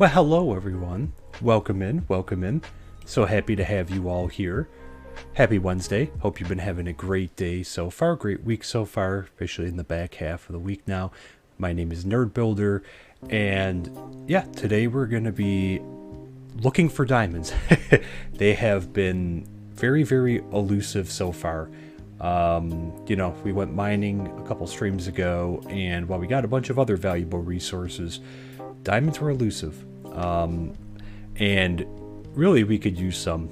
Well, hello everyone. Welcome in, welcome in. So happy to have you all here. Happy Wednesday. Hope you've been having a great day so far, great week so far, officially in the back half of the week now. My name is Nerd Builder, and yeah, today we're going to be looking for diamonds. They have been very, very elusive so far. We went mining a couple streams ago, and while we got a bunch of other valuable resources, diamonds were elusive. And really we could use some.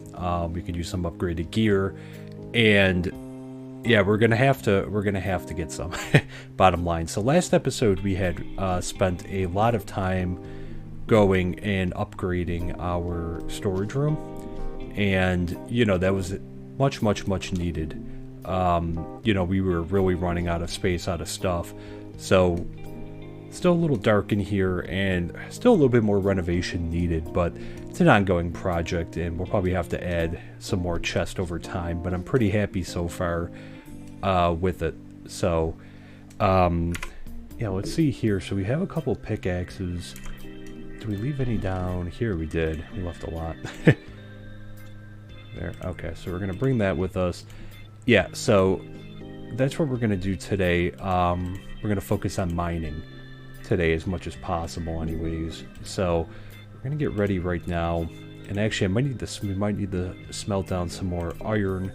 We could use some upgraded gear, and yeah, we're gonna have to get some. Bottom line. So last episode we had spent a lot of time going and upgrading our storage room, and that was much needed. We were really running out of space, out of stuff, so still a little dark in here and still a little bit more renovation needed, but it's an ongoing project and we'll probably have to add some more chest over time, but I'm pretty happy so far with it. So let's see here. So we have a couple pickaxes. Did we leave any down here? We did. We left a lot. There. Okay, so we're gonna bring that with us. Yeah, so that's what we're gonna do today. We're gonna focus on mining today as much as possible anyways. So we're gonna get ready right now, and actually we might need to smelt down some more iron.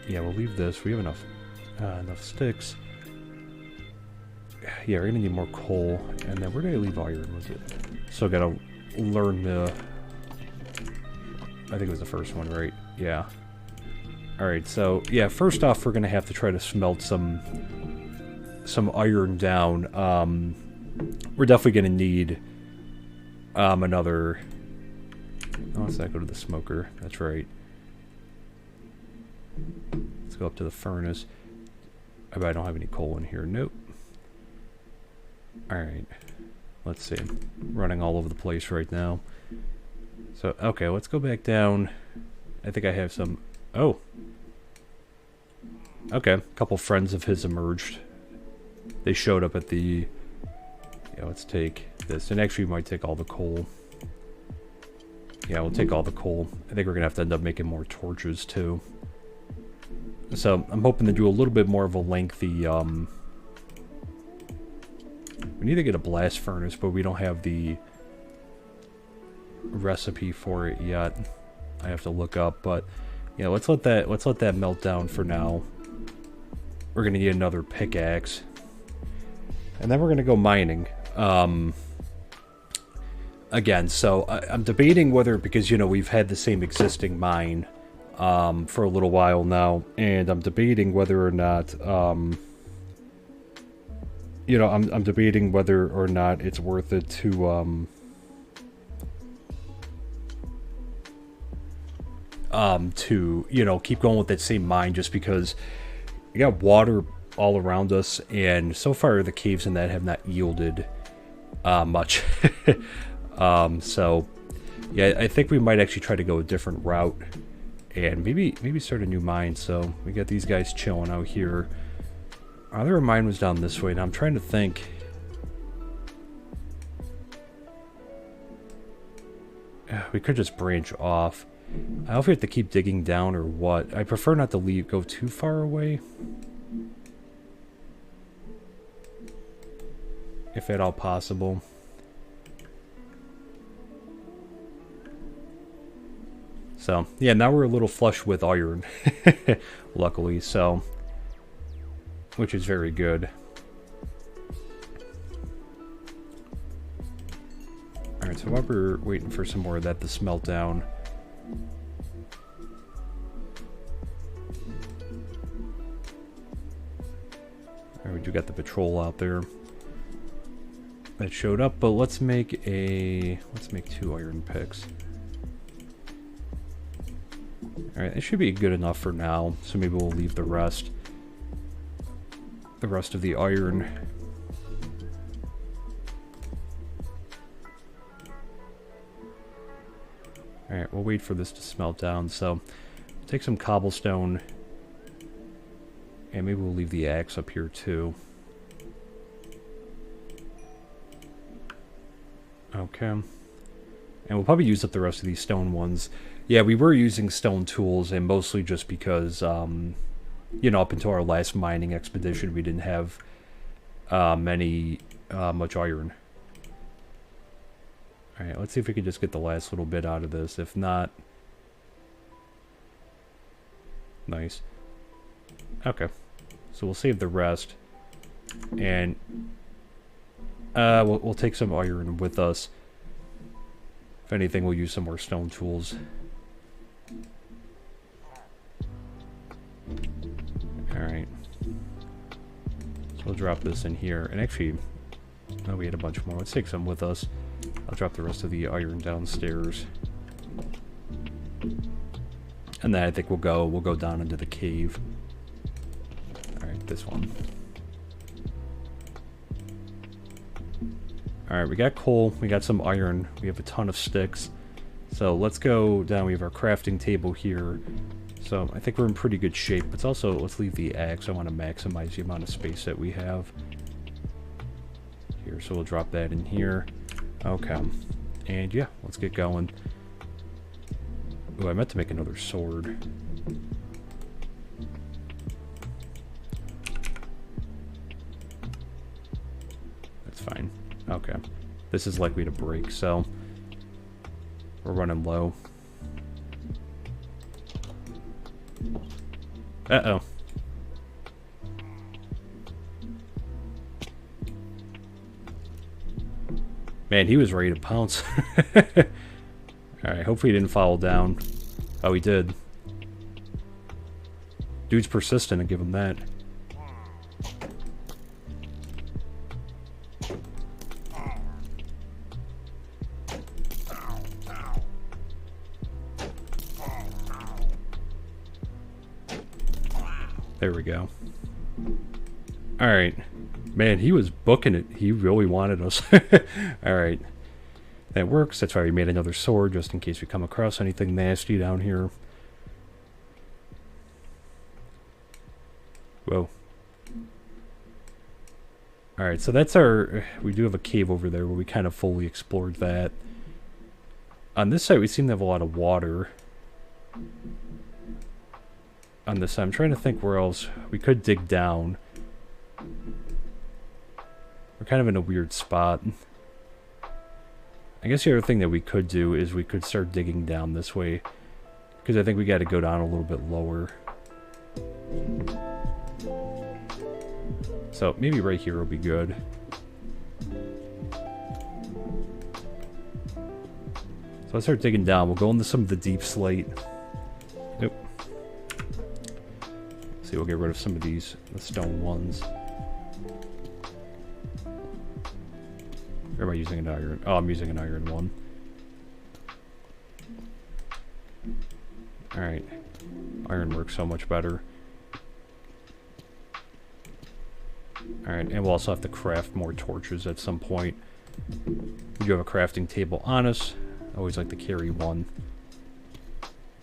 We'll leave this. We have enough sticks. Yeah, we're gonna need more coal, and then where did I leave iron? Was it? So I gotta learn the, I think it was the first one, right? Yeah. Alright, so yeah, first off we're gonna have to try to smelt some iron down. We're definitely gonna need another, oh, let's not go to the smoker, that's right. Let's go up to the furnace. I bet I don't have any coal in here. Nope. Alright, let's see. I'm running all over the place right now. So okay, let's go back down. I think I have some. Oh. Okay, a couple friends of his emerged. They showed up at the... Yeah, let's take this. And actually we might take all the coal. Yeah, we'll take all the coal. I think we're gonna have to end up making more torches too. So I'm hoping to do a little bit more of a lengthy... We need to get a blast furnace, but we don't have the recipe for it yet. I have to look up, but yeah, let's let that melt down for now. We're gonna need another pickaxe, and then we're gonna go mining again. So I'm debating whether, because we've had the same existing mine for a little while now, and I'm debating whether or not I'm debating whether or not it's worth it to keep going with that same mine, just because we got water all around us, and so far the caves in that have not yielded much. So yeah, I think we might actually try to go a different route and maybe start a new mine. So we got these guys chilling out here. Our other mine was down this way. Now I'm trying to think. We could just branch off. I don't know if we have to keep digging down or what. I prefer not to go too far away, if at all possible. So yeah, now we're a little flush with iron, luckily. So, which is very good. All right, so while we're waiting for some more of that to smelt down. We do got the patrol out there that showed up, but let's make 2 iron picks. Alright, it should be good enough for now, so maybe we'll leave the rest of the iron. Alright, we'll wait for this to smelt down, so take some cobblestone. And maybe we'll leave the axe up here too. Okay. And we'll probably use up the rest of these stone ones. Yeah, we were using stone tools, and mostly just because, you know, up until our last mining expedition, we didn't have much iron. Alright, let's see if we can just get the last little bit out of this. If not... Nice. Okay. So we'll save the rest. And... we'll take some iron with us. If anything, we'll use some more stone tools. Alright. So we'll drop this in here. And actually... Oh, we had a bunch more. Let's take some with us. I'll drop the rest of the iron downstairs. And then I think we'll go down into the cave. Alright, this one. Alright, we got coal, we got some iron, we have a ton of sticks. So let's go down, we have our crafting table here. So I think we're in pretty good shape. But also, let's leave the axe. I want to maximize the amount of space that we have. Here, so we'll drop that in here. Okay. And yeah, let's get going. Oh, I meant to make another sword. That's fine. Okay. This is likely to break, so we're running low. Uh-oh. Man, he was ready to pounce. Alright, hopefully he didn't fall down. Oh, he did. Dude's persistent, and give him that. There we go. Alright. Man, he was booking it. He really wanted us. Alright. That works. That's why we made another sword, just in case we come across anything nasty down here. Whoa. Alright, so that's our... We do have a cave over there where we kind of fully explored that. On this side, we seem to have a lot of water. On this side, I'm trying to think where else we could dig down. We're kind of in a weird spot. I guess the other thing that we could do is we could start digging down this way. Because I think we got to go down a little bit lower. So maybe right here will be good. So let's start digging down. We'll go into some of the deep slate. Nope. See, we'll get rid of some of the stone ones. Or am I using an iron? Oh, I'm using an iron one. Alright. Iron works so much better. Alright, and we'll also have to craft more torches at some point. We do have a crafting table on us. I always like to carry one.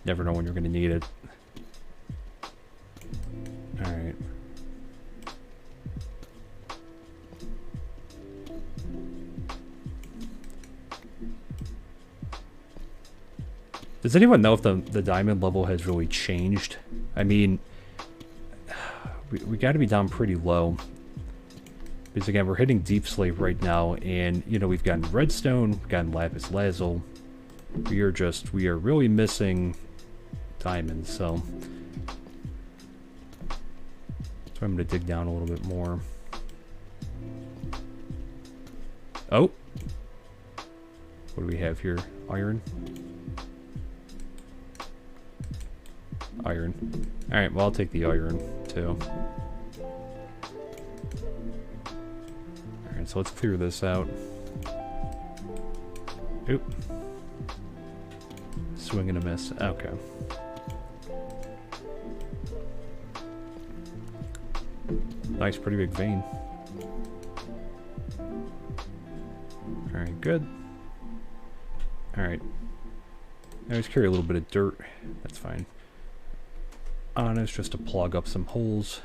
Never know when you're going to need it. Alright. Does anyone know if the diamond level has really changed? I mean, we got to be down pretty low. Because again, we're hitting deep slate right now, and you know, we've gotten redstone, we've gotten lapis lazuli. We are really missing diamonds, so I'm going to dig down a little bit more. Oh! What do we have here? Iron? Iron. Alright, well, I'll take the iron, too. Alright, so let's clear this out. Oop. Swing and a miss. Okay. Nice, pretty big vein. Alright, good. Alright. I always carry a little bit of dirt. That's fine. Honest, just to plug up some holes.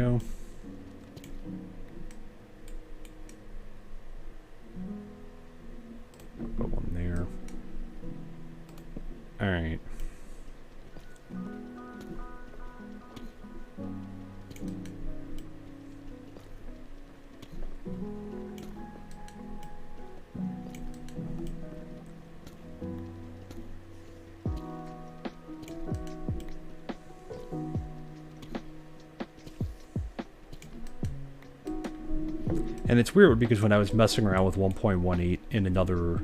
go. Put one there. Alright. And it's weird because when I was messing around with 1.18 in another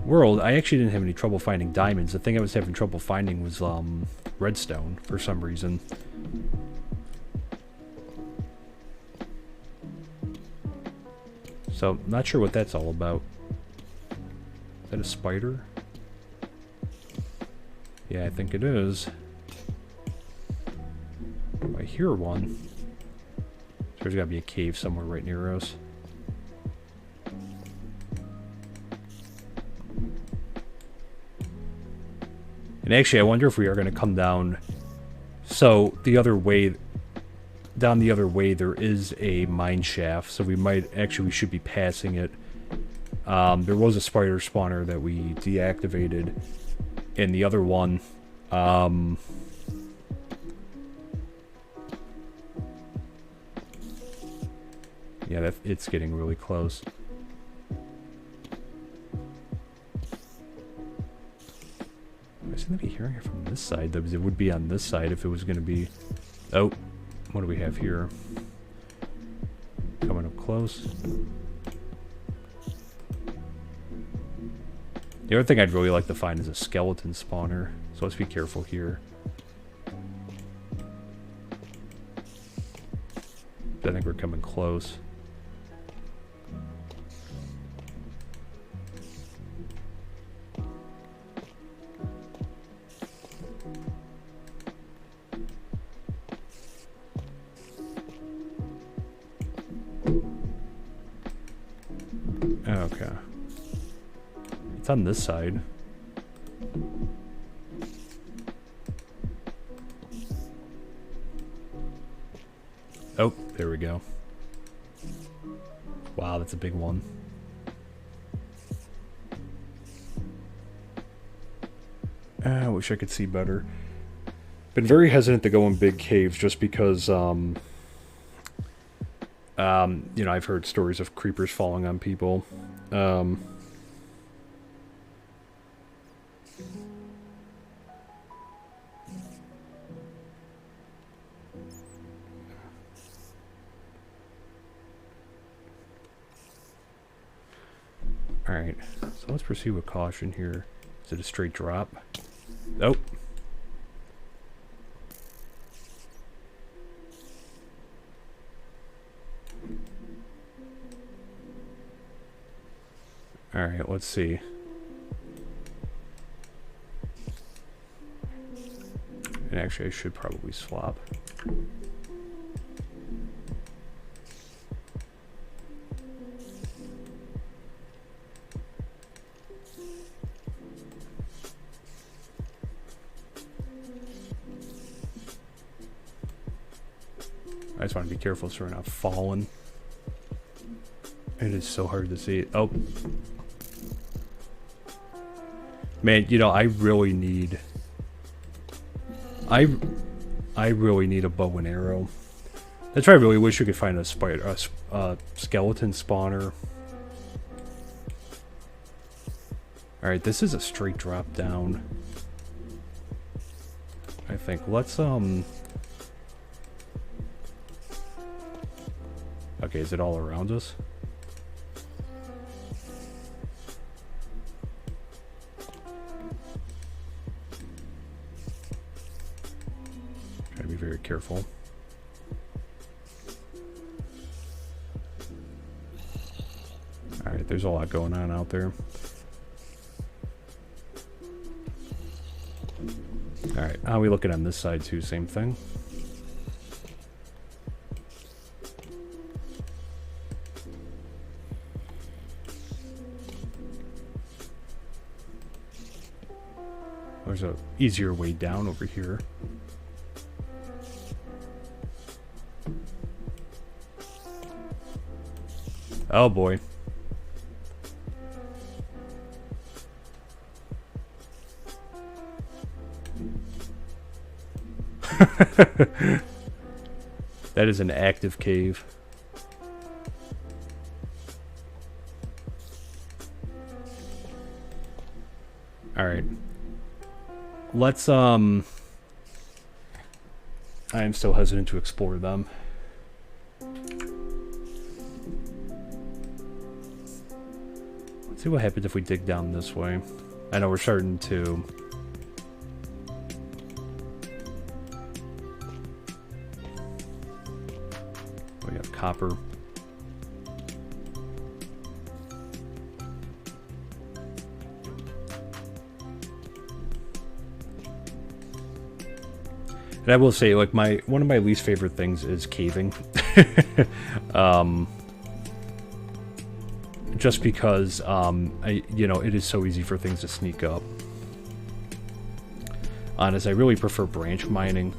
world, I actually didn't have any trouble finding diamonds. The thing I was having trouble finding was redstone for some reason. So, not sure what that's all about. Is that a spider? Yeah, I think it is. I hear one. There's gotta be a cave somewhere right near us. And actually, I wonder if we are going to come down. So, the other way, down the other way, there is a mine shaft. So, we should be passing it. There was a spider spawner that we deactivated. And the other one, yeah, it's getting really close. I seem to be hearing it from this side, though, because it would be on this side if it was going to be... Oh, what do we have here? Coming up close. The other thing I'd really like to find is a skeleton spawner, so let's be careful here. I think we're coming close. Okay. It's on this side. Oh, there we go. Wow, that's a big one. I wish I could see better. Been very hesitant to go in big caves just because, you know, I've heard stories of creepers falling on people. Alright, so let's proceed with caution here. Is it a straight drop? Oh. Alright, let's see. And actually, I should probably swap. I just want to be careful so we're not falling. It is so hard to see it. Oh. Man, you know, I really need... I really need a bow and arrow. That's why I really wish we could find a spider, a skeleton spawner. Alright, this is a straight drop down. I think. Let's, Okay, is it all around us? Try to be very careful. Alright, there's a lot going on out there. Alright, how are we looking on this side too? Same thing? There's a easier way down over here. Oh boy. That is an active cave. Alright. Let's, I am still hesitant to explore them. Let's see what happens if we dig down this way. I know we're starting to... We have copper. And I will say, like, one of my least favorite things is caving. Just because, you know, it is so easy for things to sneak up. Honest, I really prefer branch mining.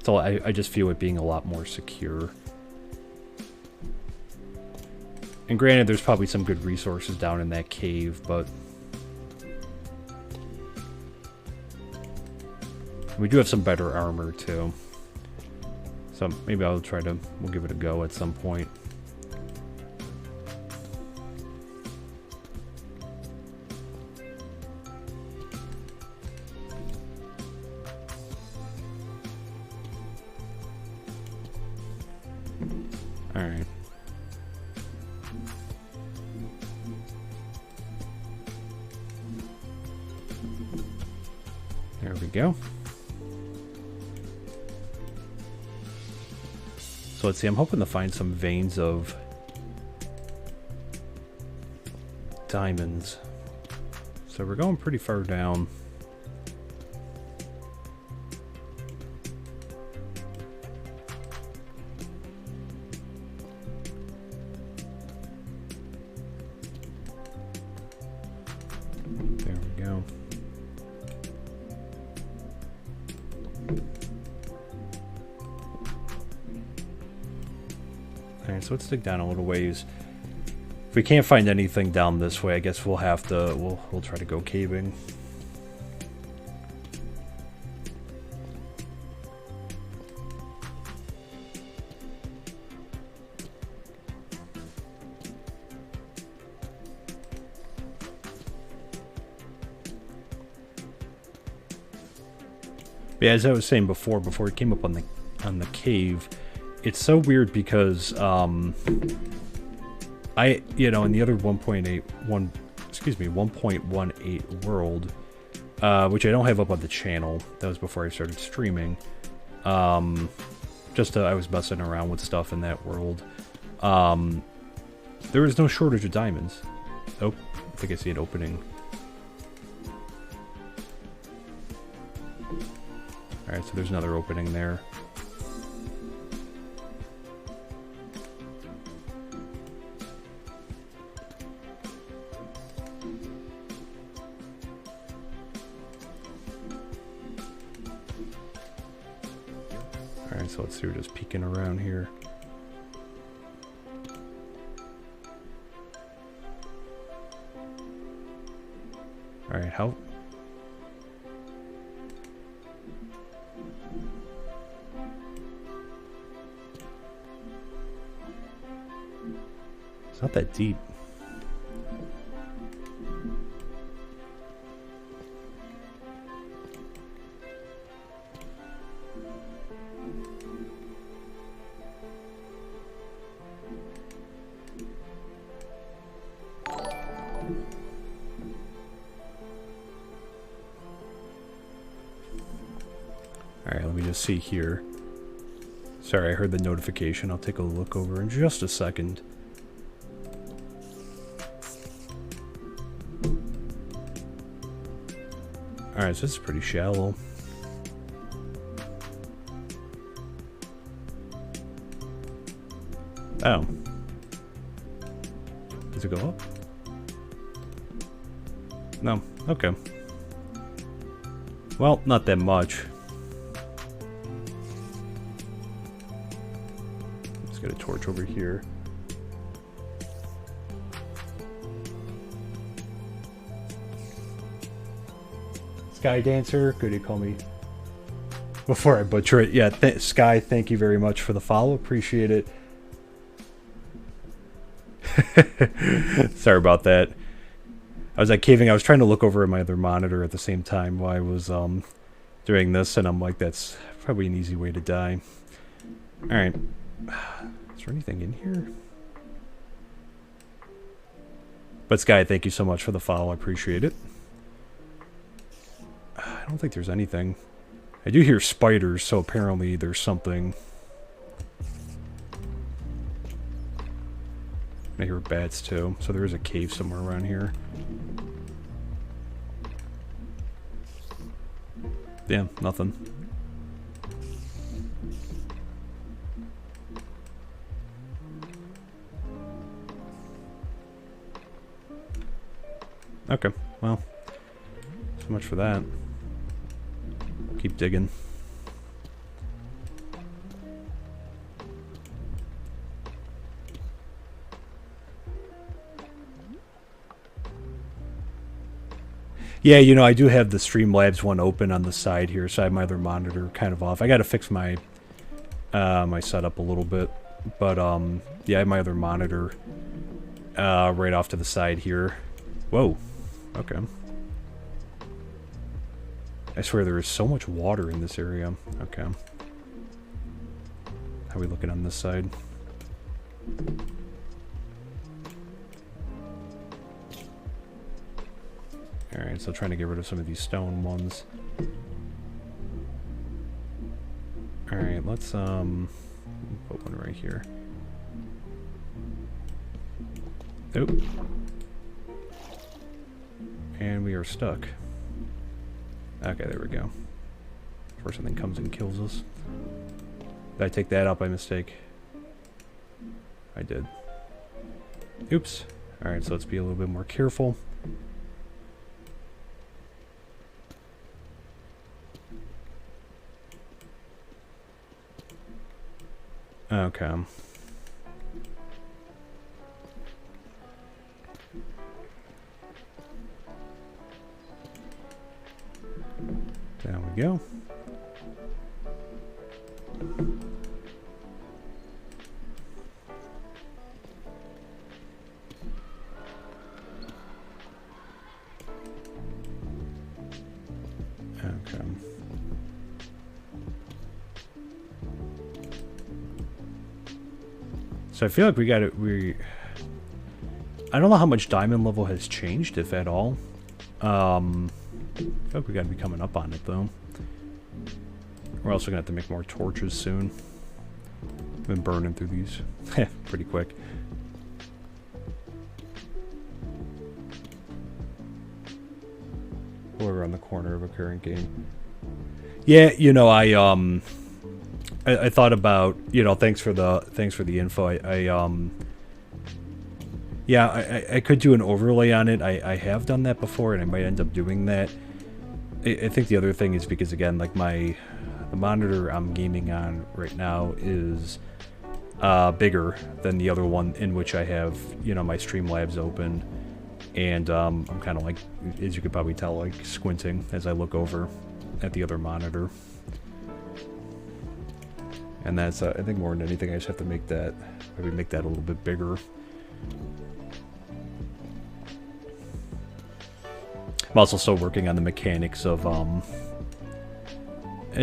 So I just feel it being a lot more secure. And granted, there's probably some good resources down in that cave, but... We do have some better armor, too. So maybe we'll give it a go at some point. Alright. There we go. So let's see, I'm hoping to find some veins of diamonds. So we're going pretty far down. There we go. Alright, so let's dig down a little ways. If we can't find anything down this way, I guess we'll have to, we'll try to go caving. But yeah, as I was saying before we came up on the cave, it's so weird because you know, in the other 1.18 world, which I don't have up on the channel, that was before I started streaming. I was messing around with stuff in that world. There was no shortage of diamonds. Oh, I think I see an opening. Alright, so there's another opening there. Alright, so let's see, we're just peeking around here. Alright, how... It's not that deep. Alright, let me just see here. Sorry, I heard the notification. I'll take a look over in just a second. Alright, so this is pretty shallow. Oh. Does it go up? No. Okay. Well, not that much. get a torch over here. Sky Dancer, good to call me before I butcher it. Yeah, Sky, thank you very much for the follow. Appreciate it. Sorry about that. I was like caving. I was trying to look over at my other monitor at the same time while I was doing this, and I'm like, that's probably an easy way to die. All right. Is there anything in here? But Sky, thank you so much for the follow. I appreciate it. I don't think there's anything. I do hear spiders, so apparently there's something. I hear bats too, so there is a cave somewhere around here. Damn, nothing. Okay, well, so much for that. Keep digging. Yeah, you know, I do have the Streamlabs one open on the side here, so I have my other monitor kind of off. I got to fix my my setup a little bit, but yeah, I have my other monitor right off to the side here. Whoa, okay. I swear there is so much water in this area. Okay. How are we looking on this side? Alright, so trying to get rid of some of these stone ones. Alright, let's put one right here. Nope. And we are stuck. Okay, there we go. Before something comes and kills us. Did I take that out by mistake? I did. Oops. Alright, so let's be a little bit more careful. Okay. There we go. Okay. So I feel like we got it. I don't know how much diamond level has changed, if at all. I feel like we got to be coming up on it, though. We're also going to have to make more torches soon. Been burning through these pretty quick. We're on the corner of a current game. Yeah, you know, I thought about, you know, thanks for the info. Yeah, I could do an overlay on it. I have done that before, and I might end up doing that. I think the other thing is because, again, like the monitor I'm gaming on right now is bigger than the other one in which I have, you know, my Streamlabs open. And I'm kind of like, as you could probably tell, like squinting as I look over at the other monitor. And that's, I think more than anything, I just have to make that, maybe make that a little bit bigger. I'm also still working on the mechanics of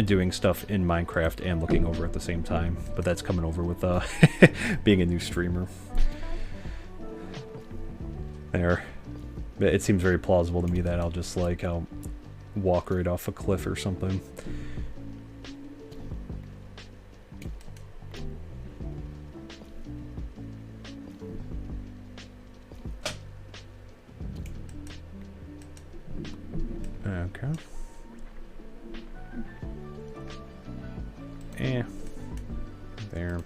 doing stuff in Minecraft and looking over at the same time. But that's coming over with being a new streamer. There. It seems very plausible to me that I'll just, like, I'll walk right off a cliff or something. Okay. There.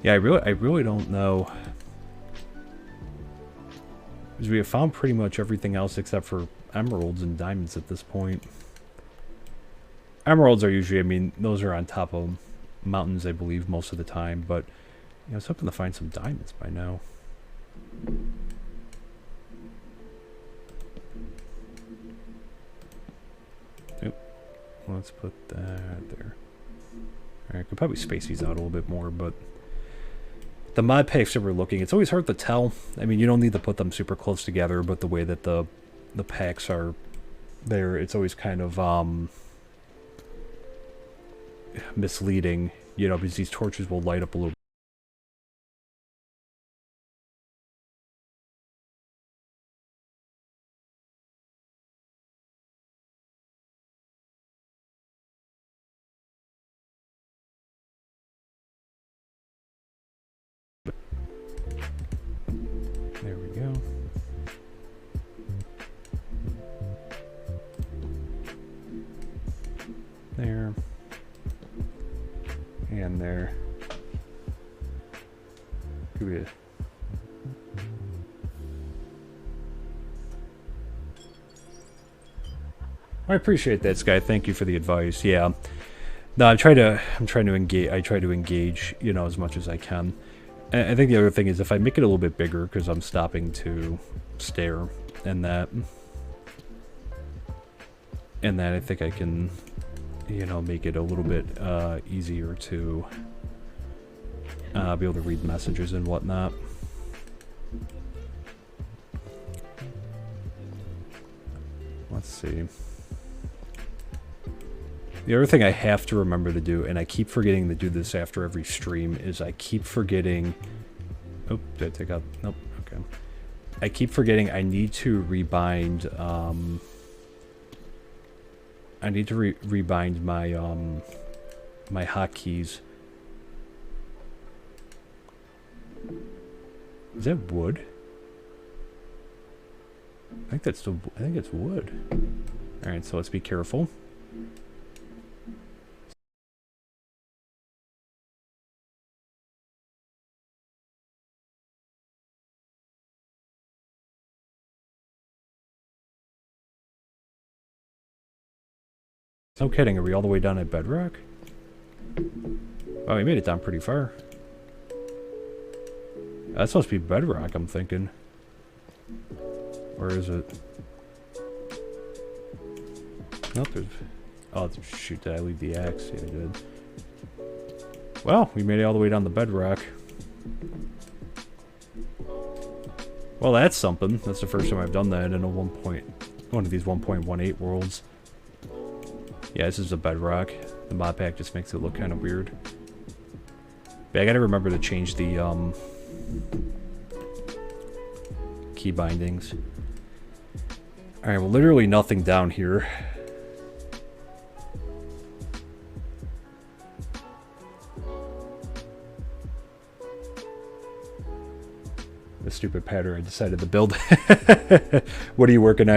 Yeah, I really don't know. Because we have found pretty much everything else except for emeralds and diamonds at this point. Emeralds are usually, I mean, those are on top of mountains, I believe, most of the time. But, I was hoping to find some diamonds by now. Oop. Let's put that there. Alright, I could probably space these out a little bit more, but the mod packs that we're looking, it's always hard to tell. I mean, you don't need to put them super close together, but the way that the packs are there, it's always kind of misleading, you know, because these torches will light up a little. There we go. There. And there. Could be I appreciate that, Sky. Thank you for the advice. Yeah. No, I'm trying to engage. I try to engage, you know, as much as I can. And I think the other thing is if I make it a little bit bigger, because I'm stopping to stare, and that I think I can, you know, make it a little bit easier to be able to read messages and whatnot. Let's see. The other thing I have to remember to do, and I keep forgetting to do this after every stream, is I keep forgetting... Oh, did I take out... Nope, okay. I keep forgetting I need to rebind, I need to rebind my, my hotkeys. Is that wood? I think that's still... I think it's wood. Alright, so let's be careful. No kidding, are we all the way down at bedrock? Oh, we made it down pretty far. That's supposed to be bedrock, I'm thinking. Where is it? Nope, there's... Oh, shoot, did I leave the axe? Yeah, I did. Well, we made it all the way down the bedrock. Well, that's something. That's the first time I've done that in one of these 1.18 worlds. Yeah, this is a bedrock. The mod pack just makes it look kind of weird. But I gotta remember to change the key bindings. Alright, well, literally nothing down here. The stupid pattern I decided to build. What are you working on?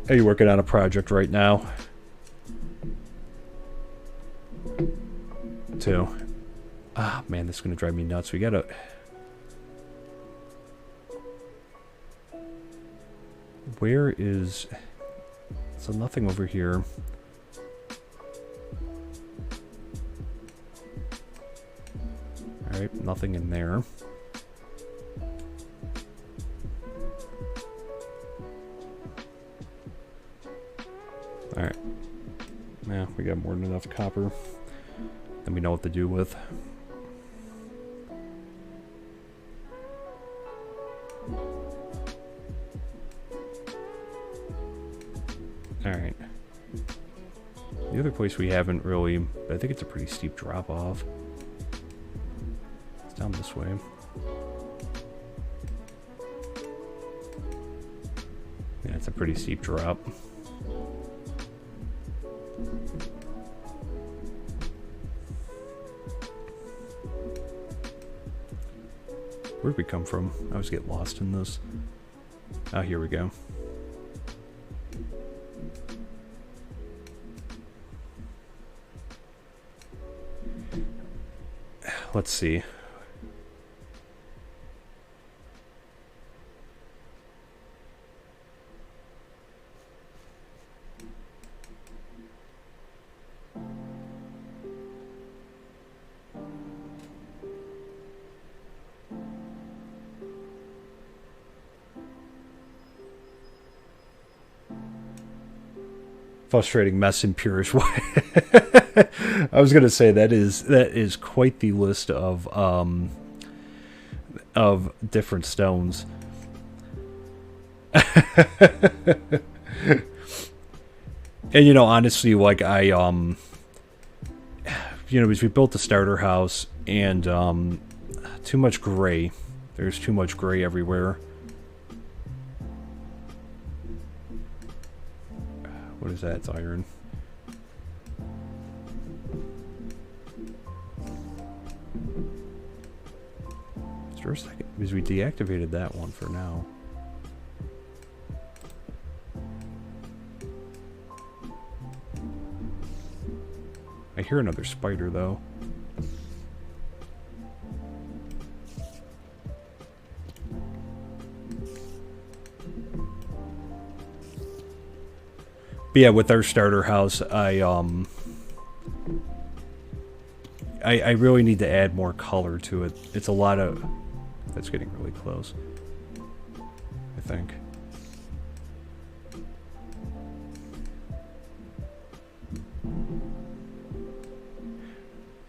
Are you working on a project right now? Too. Ah, man, this is gonna drive me nuts. We gotta... Where is... So nothing over here. Alright, nothing in there. Alright. Yeah, we got more than enough copper. Then we know what to do with. Alright. The other place we haven't really... I think it's a pretty steep drop-off. It's down this way. Yeah, it's a pretty steep drop. Where'd we come from? I always get lost in this. Oh, here we go. let's see. Frustrating mess in purest way. I was gonna say that is quite the list of different stones. And you know, honestly, like you know, because we built the starter house and too much gray. There's too much gray everywhere. What is that? It's iron. For a second, because we deactivated that one for now. I hear another spider though. But yeah, with our starter house, I really need to add more color to it. It's a lot of... That's getting really close, I think.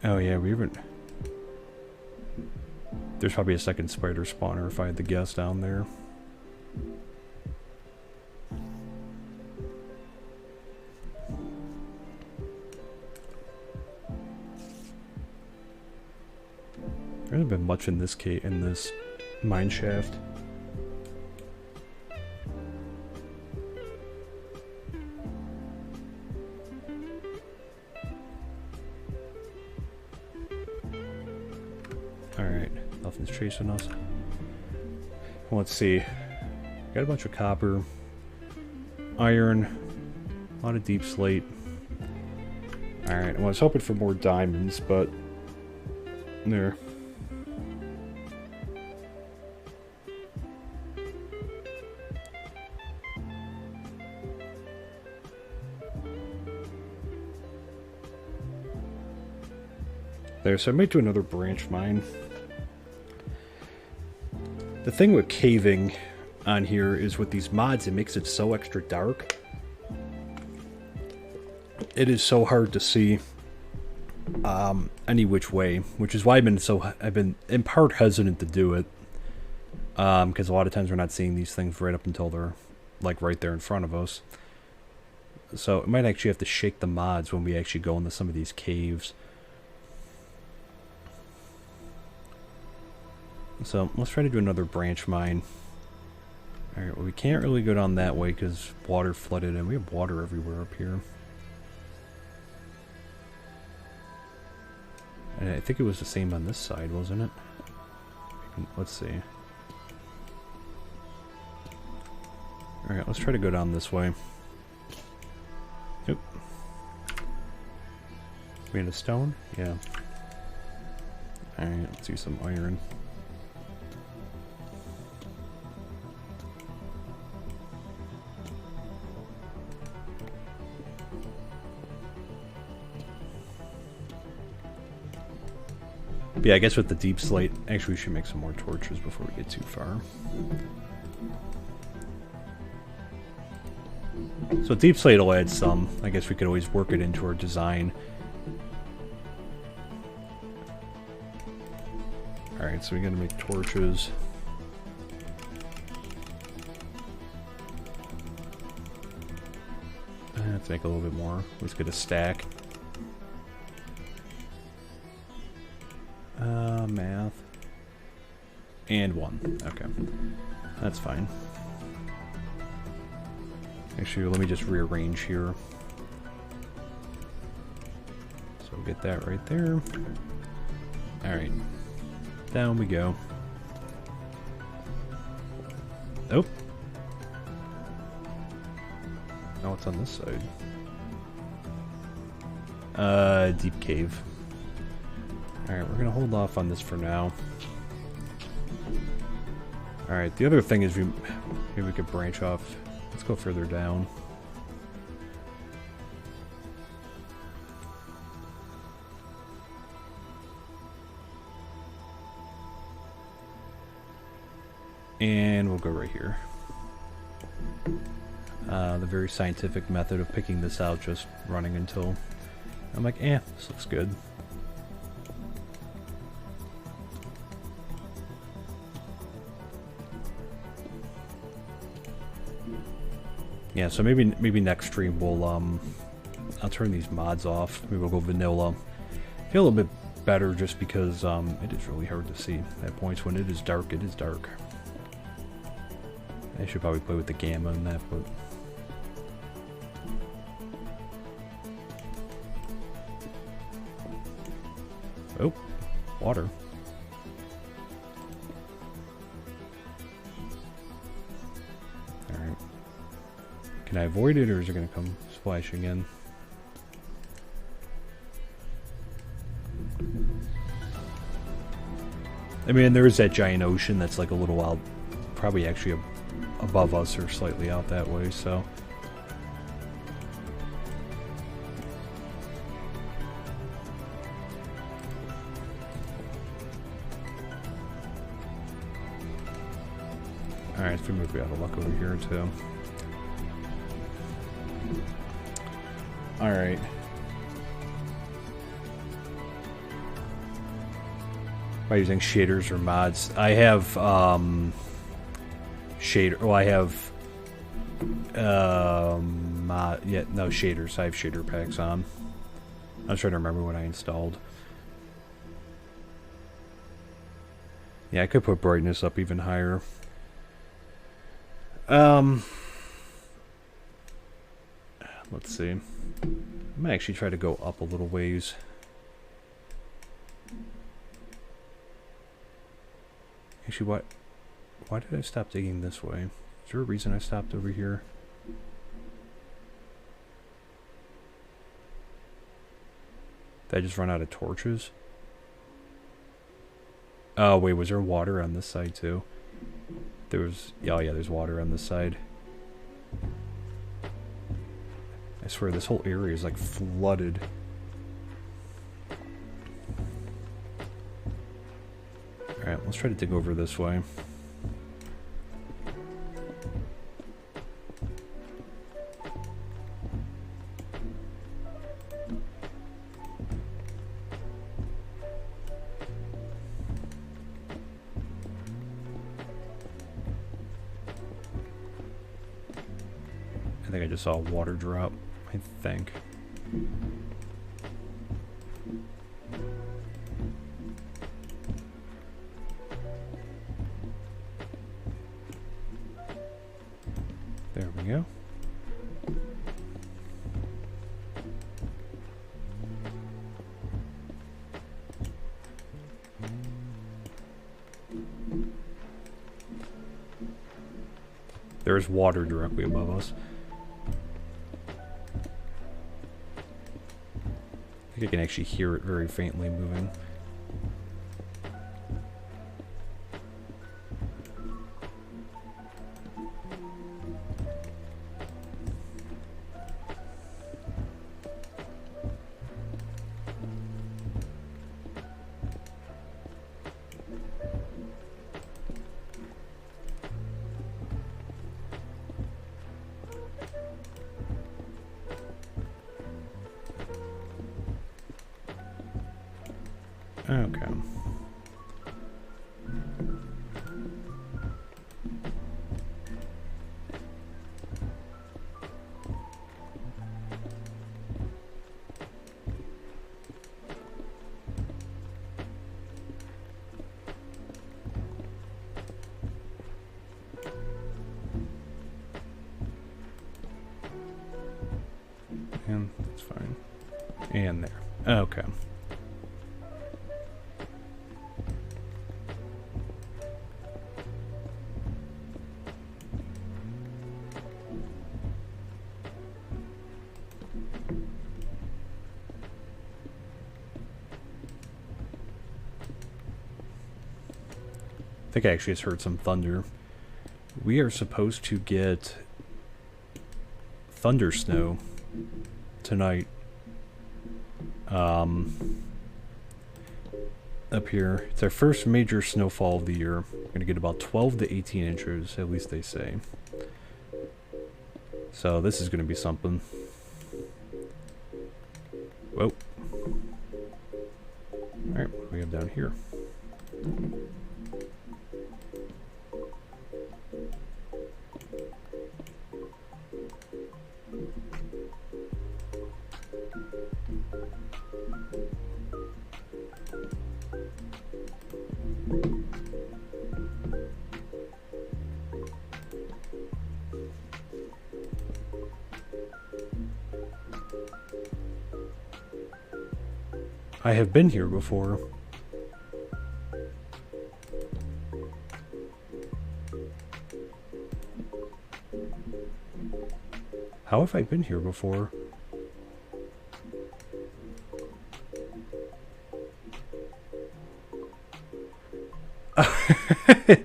Oh yeah, we haven't... There's probably a second spider spawner if I had to guess down there. There hasn't been much in this mine shaft. Alright, nothing's chasing us. Let's see. Got a bunch of copper, iron, a lot of deep slate. Alright, I was hoping for more diamonds, but there. There, so I might do another branch mine. The thing with caving on here is with these mods, it makes it so extra dark. It is so hard to see any which way, which is why I've been in part hesitant to do it, because a lot of times we're not seeing these things right up until they're like right there in front of us. So it might actually have to shake the mods when we actually go into some of these caves. So let's try to do another branch mine. Alright, well we can't really go down that way because water flooded in. We have water everywhere up here. And I think it was the same on this side, wasn't it? Let's see. Alright, let's try to go down this way. Nope. We had a stone? Yeah. Alright, let's use some iron. But yeah, I guess with the deep slate, actually we should make some more torches before we get too far. So deep slate will add some. I guess we could always work it into our design. Alright, so we gotta make torches. Let's make a little bit more. Let's get a stack. Math. And 1. Okay. That's fine. Actually, let me just rearrange here. So we'll get that right there. Alright. Down we go. Nope. Oh, what's on this side? Deep cave. Alright, we're going to hold off on this for now. Alright, the other thing is maybe we could branch off. Let's go further down. And we'll go right here. The very scientific method of picking this out, just running until I'm like, this looks good. Yeah, so maybe next stream we'll I'll turn these mods off. Maybe we'll go vanilla. Feel a little bit better just because it is really hard to see at points. When it is dark, it is dark. I should probably play with the gamma and that, but oh, water. Alright. Can I avoid it, or is it going to come splashing in? I mean, there is that giant ocean that's like a little out, probably actually above us or slightly out that way, so. Alright, so maybe we have a luck over here too. Alright. By using shaders or mods. I have shader. Well, I have no shaders. I have shader packs on. I was trying to remember what I installed. Yeah, I could put brightness up even higher. Let's see. I might actually try to go up a little ways. Actually, why did I stop digging this way? Is there a reason I stopped over here? Did I just run out of torches? Oh, wait, was there water on this side too? There was, oh yeah, there's water on this side. I swear this whole area is like flooded. Alright, let's try to dig over this way. I think I just saw a water drop, I think. There we go. There's water directly above us. I think I can actually hear it very faintly moving. Okay. And that's fine. And there. Okay. think I actually just heard some thunder. We are supposed to get thunder snow tonight. Up here. It's our first major snowfall of the year. We're going to get about 12 to 18 inches, at least they say. So this is going to be something. Whoa. Alright, what do we have down here? I have been here before. How have I been here before? Is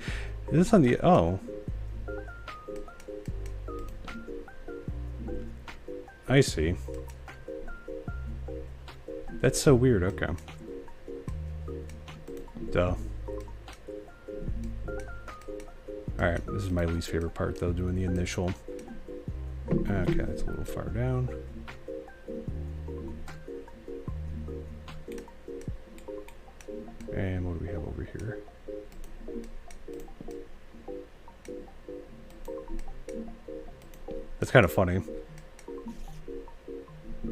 this on the... Oh. I see. That's so weird, okay. Duh. Alright, this is my least favorite part though, doing the initial. Okay, that's a little far down. And what do we have over here? That's kind of funny.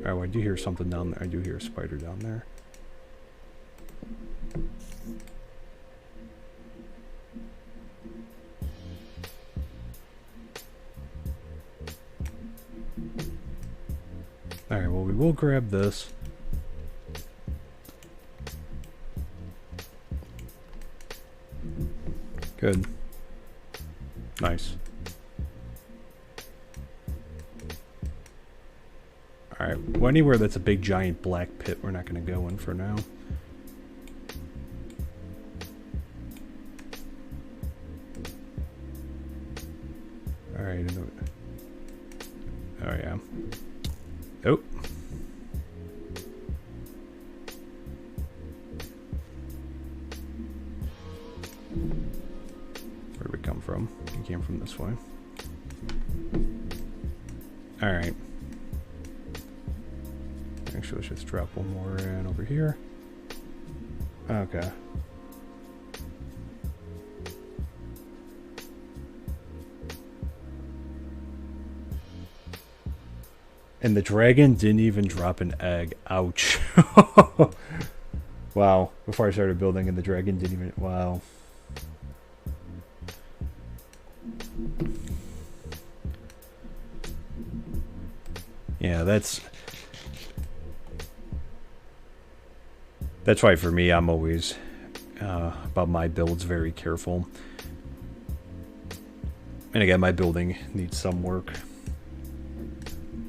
Oh, I do hear something down there. I do hear a spider down there. Alright, well, we will grab this. Good. Nice. Alright, well, anywhere that's a big giant black pit, we're not going to go in for now. Alright, oh yeah. Oh. Where did we come from? We came from this way. Alright. Actually, let's just drop one more in over here. Okay. And the dragon didn't even drop an egg. Ouch. Wow. Before I started building and the dragon didn't even... Wow. Yeah, that's why for me, I'm always about my builds very careful. And again, my building needs some work.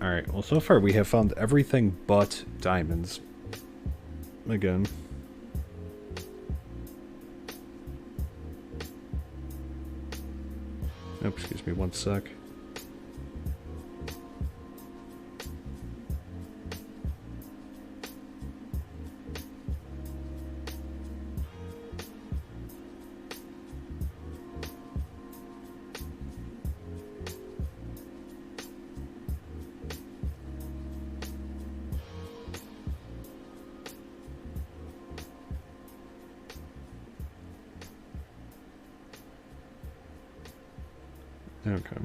Alright, well so far we have found everything but diamonds. Again. Oh, excuse me, one sec. Okay.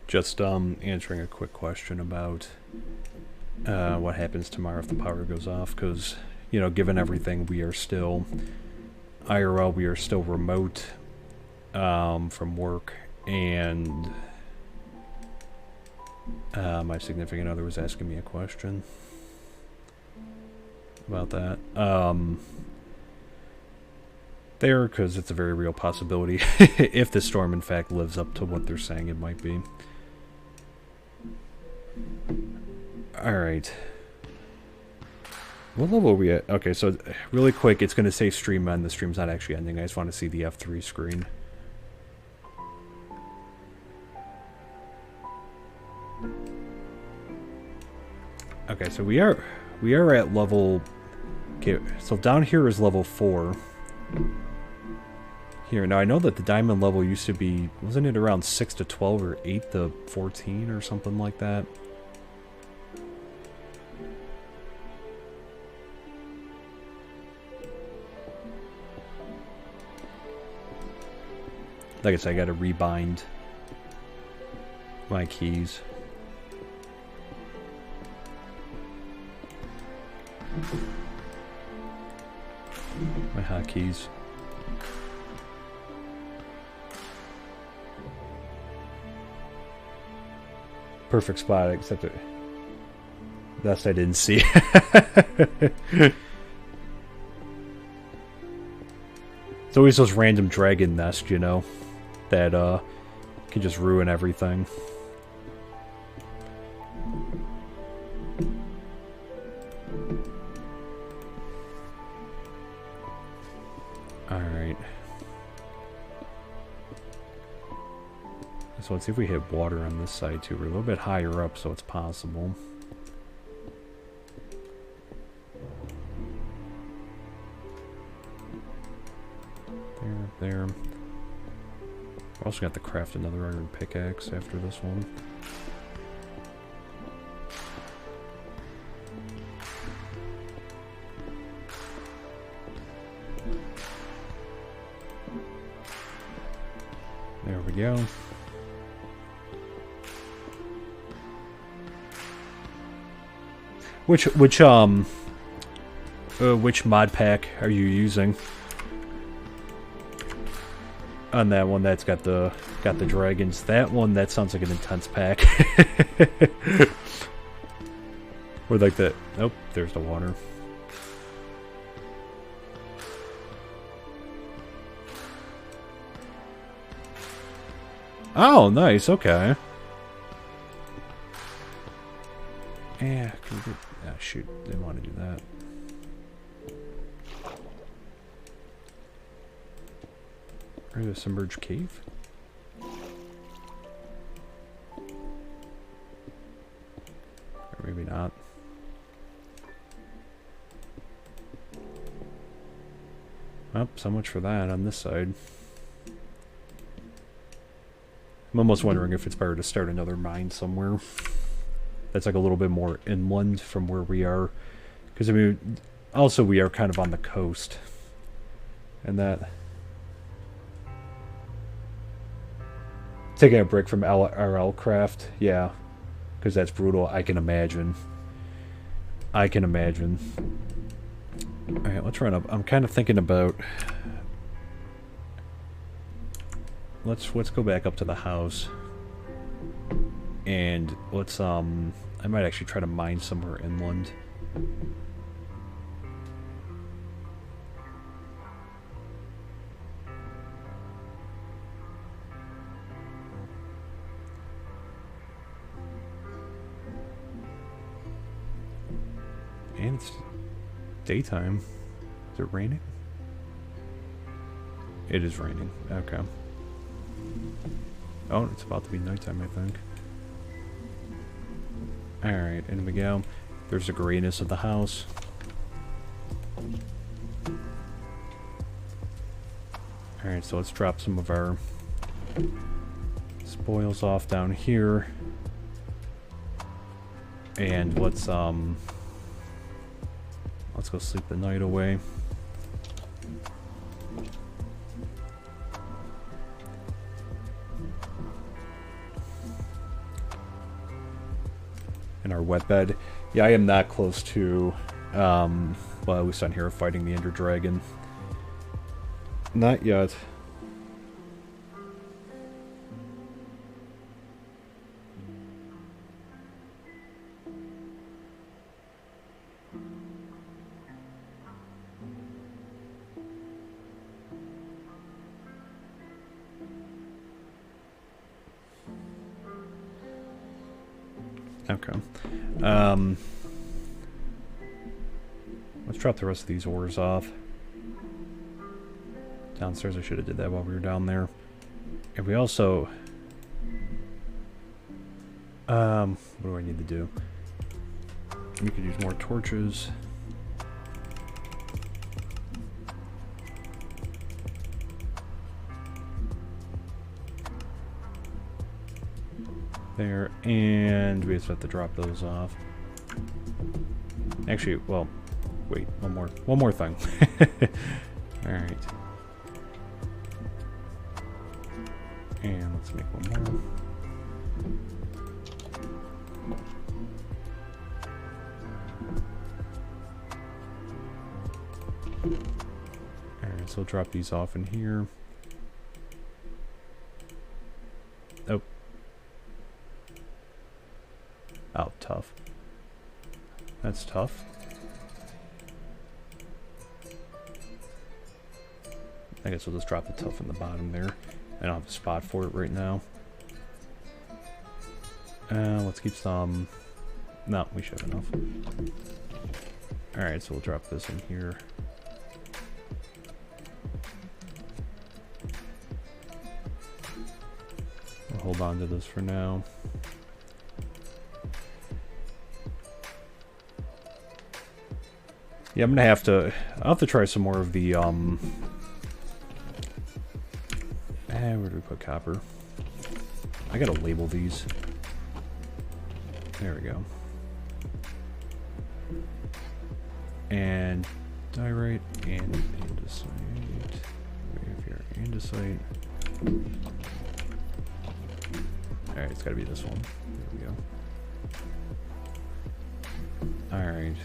Just answering a quick question about what happens tomorrow if the power goes off, because, you know, given everything, we are still IRL, we are still remote from work, and my significant other was asking me a question about that. There, because it's a very real possibility if the storm in fact lives up to what they're saying it might be. Alright. What level are we at? Okay, so really quick, it's going to say stream end. The stream's not actually ending. I just want to see the F3 screen. Okay, so we are at level... Okay, so down here is level 4. Here, now I know that the diamond level used to be... Wasn't it around 6 to 12 or 8 to 14 or something like that? Like I said, I gotta rebind my keys. My hotkeys. Perfect spot, except that I didn't see. It's always those random dragon nests, you know, that can just ruin everything. Alright. So let's see if we hit water on this side too. We're a little bit higher up, so it's possible. There. I also got to craft another iron pickaxe after this one. There we go. Which mod pack are you using? On that one that's got the dragons. That one, that sounds like an intense pack. Or like that. Nope, there's the water. Oh, nice, okay. Yeah, can we get... Ah, shoot, didn't want to do that. Where's the submerged cave? Or maybe not. Well, so much for that on this side. I'm almost wondering if it's better to start another mine somewhere that's like a little bit more inland from where we are. Because, I mean, also we are kind of on the coast. And that... Taking a break from RL craft, yeah. Because that's brutal, I can imagine. I can imagine. Alright, let's run up. I'm kind of thinking about... Let's go back up to the house. And let's, I might actually try to mine somewhere inland. And it's daytime. Is it raining? It is raining. Okay. Oh, it's about to be nighttime, I think. Alright, in we go. There's the grayness of the house. Alright, so let's drop some of our spoils off down here. And let's go sleep the night away. In our wet bed. Yeah, I am not close to, well, at least on here, fighting the Ender Dragon. Not yet. Okay. Let's drop the rest of these ores off. Downstairs, I should have did that while we were down there. And we also... what do I need to do? We could use more torches. There, and we just have to drop those off. Actually, well, wait, one more thing. Alright. And let's make one more. Alright, so we'll drop these off in here. Oh. Oh, tough. That's tough. I guess we'll just drop the tough in the bottom there. I don't have a spot for it right now. Let's keep some... No, we should have enough. Alright, so we'll drop this in here. We'll hold on to this for now. Yeah, I'm gonna have to... I'll have to try some more of the, where do we put copper? I gotta label these. There we go. And diorite and andesite. We have here andesite. Alright, it's gotta be this one. There we go. Alright.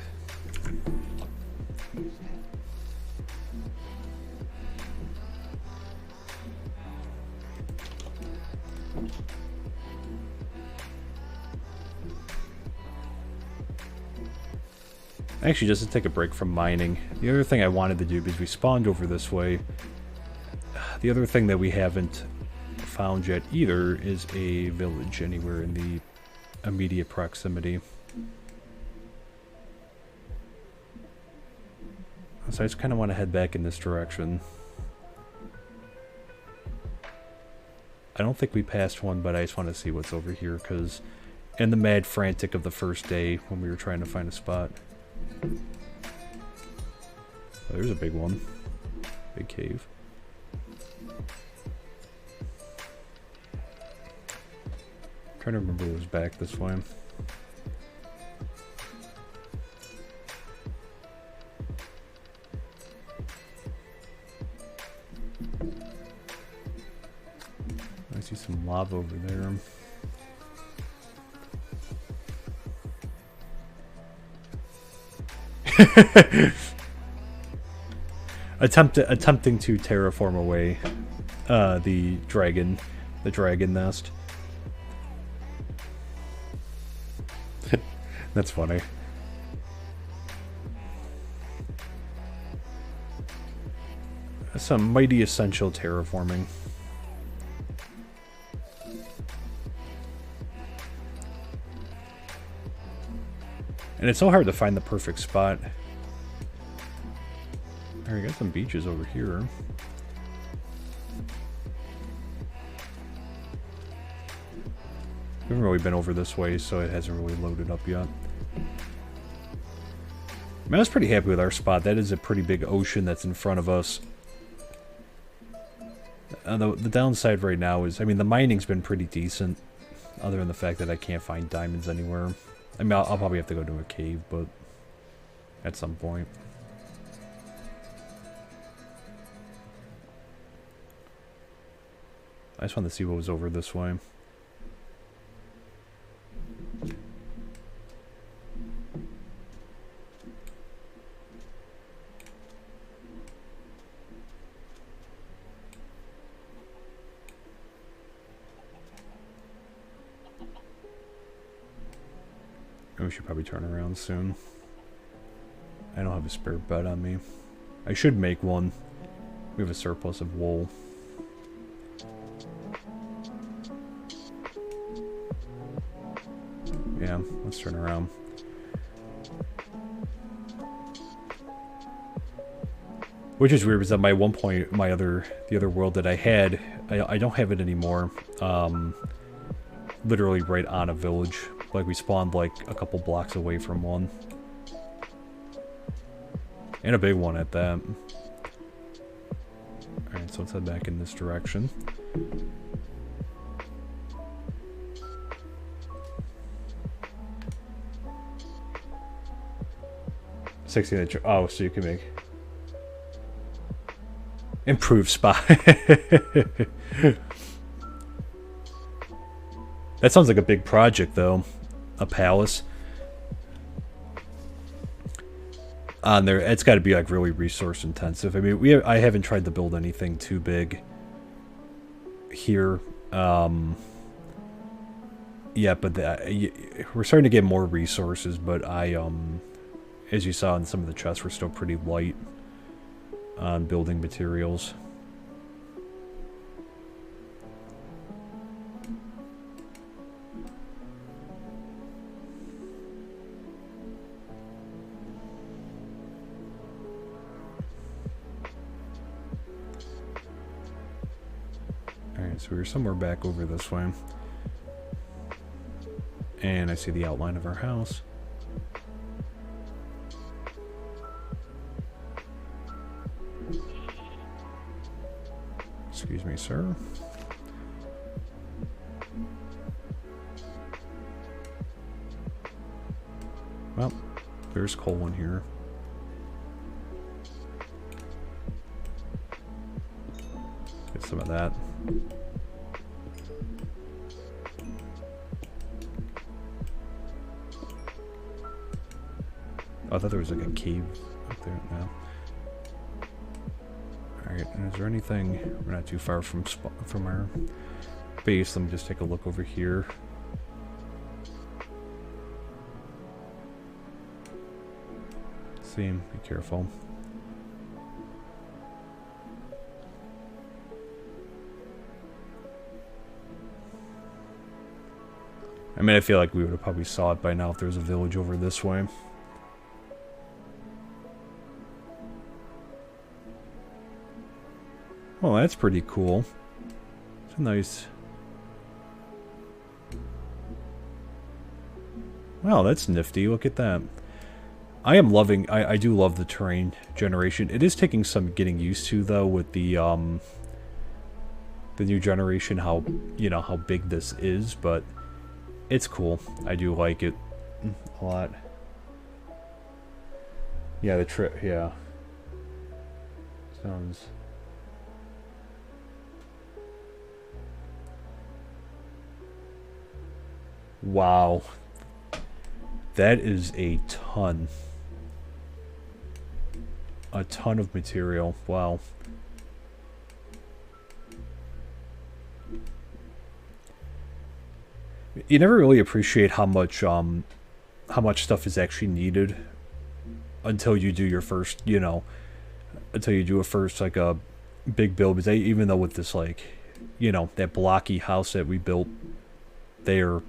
Actually, just to take a break from mining, the other thing I wanted to do, because we spawned over this way, the other thing that we haven't found yet either is a village anywhere in the immediate proximity. So I just kind of want to head back in this direction. I don't think we passed one, but I just want to see what's over here, because in the mad frantic of the first day when we were trying to find a spot. Oh, there's a big one. Big cave. I'm trying to remember what was back this way. I see some lava over there. Attempting to terraform away the dragon nest. That's funny. Some mighty essential terraforming. And it's so hard to find the perfect spot. Alright, got some beaches over here. We haven't really been over this way, so it hasn't really loaded up yet. I mean, I was pretty happy with our spot. That is a pretty big ocean that's in front of us. The downside right now is, I mean, the mining's been pretty decent, other than the fact that I can't find diamonds anywhere. I mean, I'll probably have to go to a cave, but at some point. I just wanted to see what was over this way. We should probably turn around soon. I don't have a spare bed on me. I should make one. We have a surplus of wool. Yeah, let's turn around. Which is weird because at my one point, the other world that I had, I don't have it anymore. Literally right on a village. Like we spawned like a couple blocks away from one. And a big one at that. Alright, so let's head back in this direction. Oh, so you can make improved spot. That sounds like a big project, though. A palace. On there, it's got to be like really resource intensive. I mean, I haven't tried to build anything too big here. Yeah, but we're starting to get more resources, but as you saw in some of the chests, we're still pretty light on building materials. Alright, so we're somewhere back over this way. And I see the outline of our house. Excuse me, sir. Well, there's coal in here. Get some of that. Oh, I thought there was like a cave up there now. Alright, and is there anything... We're not too far from our base. Let me just take a look over here. See, be careful. I mean, I feel like we would have probably saw it by now if there was a village over this way. Well, that's pretty cool. It's a nice... Wow, that's nifty. Look at that. I am loving... I do love the terrain generation. It is taking some getting used to, though, with the new generation, how, you know, how big this is, but it's cool. I do like it a lot. Yeah, the trip, yeah. Sounds... Wow. That is a ton. A ton of material. Wow. You never really appreciate how much stuff is actually needed until you do your first, you know, until you do a first, like, a big build. Because even though with this, like, you know, that blocky house that we built there,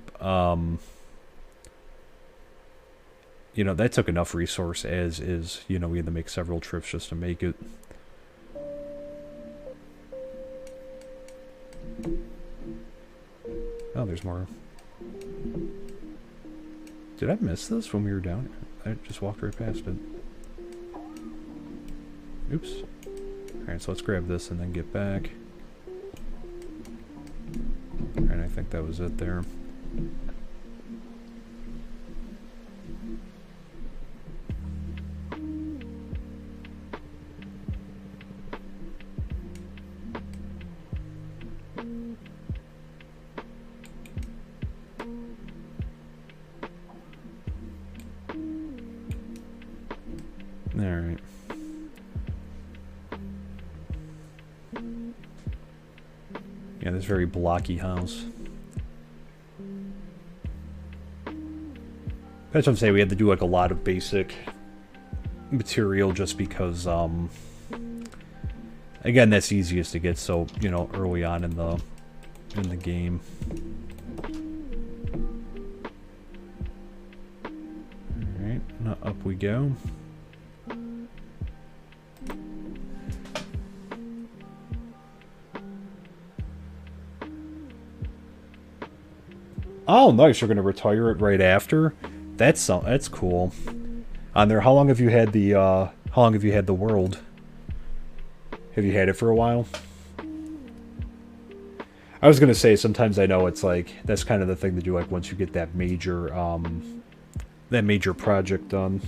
you know, that took enough resource as is. You know, we had to make several trips just to make it. Oh, there's more. Did I miss this when we were down here? I just walked right past it. Oops. Alright, so let's grab this and then get back. Alright, I think that was it there. Alright. Yeah, this very blocky house. That's what I'm saying, we had to do like a lot of basic material just because, again, that's easiest to get, so, you know, early on in the game. Alright, now up we go. Oh, nice. You're gonna retire it right after. That's cool. On there, how long have you had the world? Have you had it for a while? I was gonna say sometimes I know it's like that's kind of the thing to do like once you get that major project done.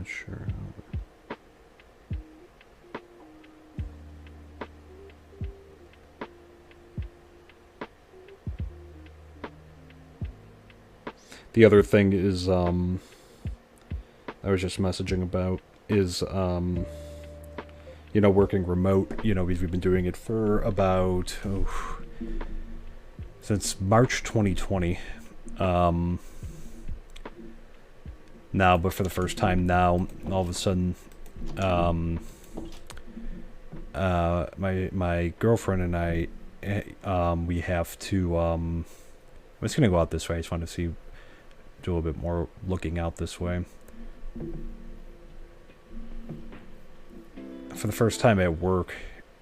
Sure. The other thing is, I was just messaging about is, you know, working remote. You know, we've been doing it for about, since March 2020. Now, but for the first time now, all of a sudden, my girlfriend and I, we have to, I'm just gonna go out this way. I just want to see, do a little bit more looking out this way. For the first time at work,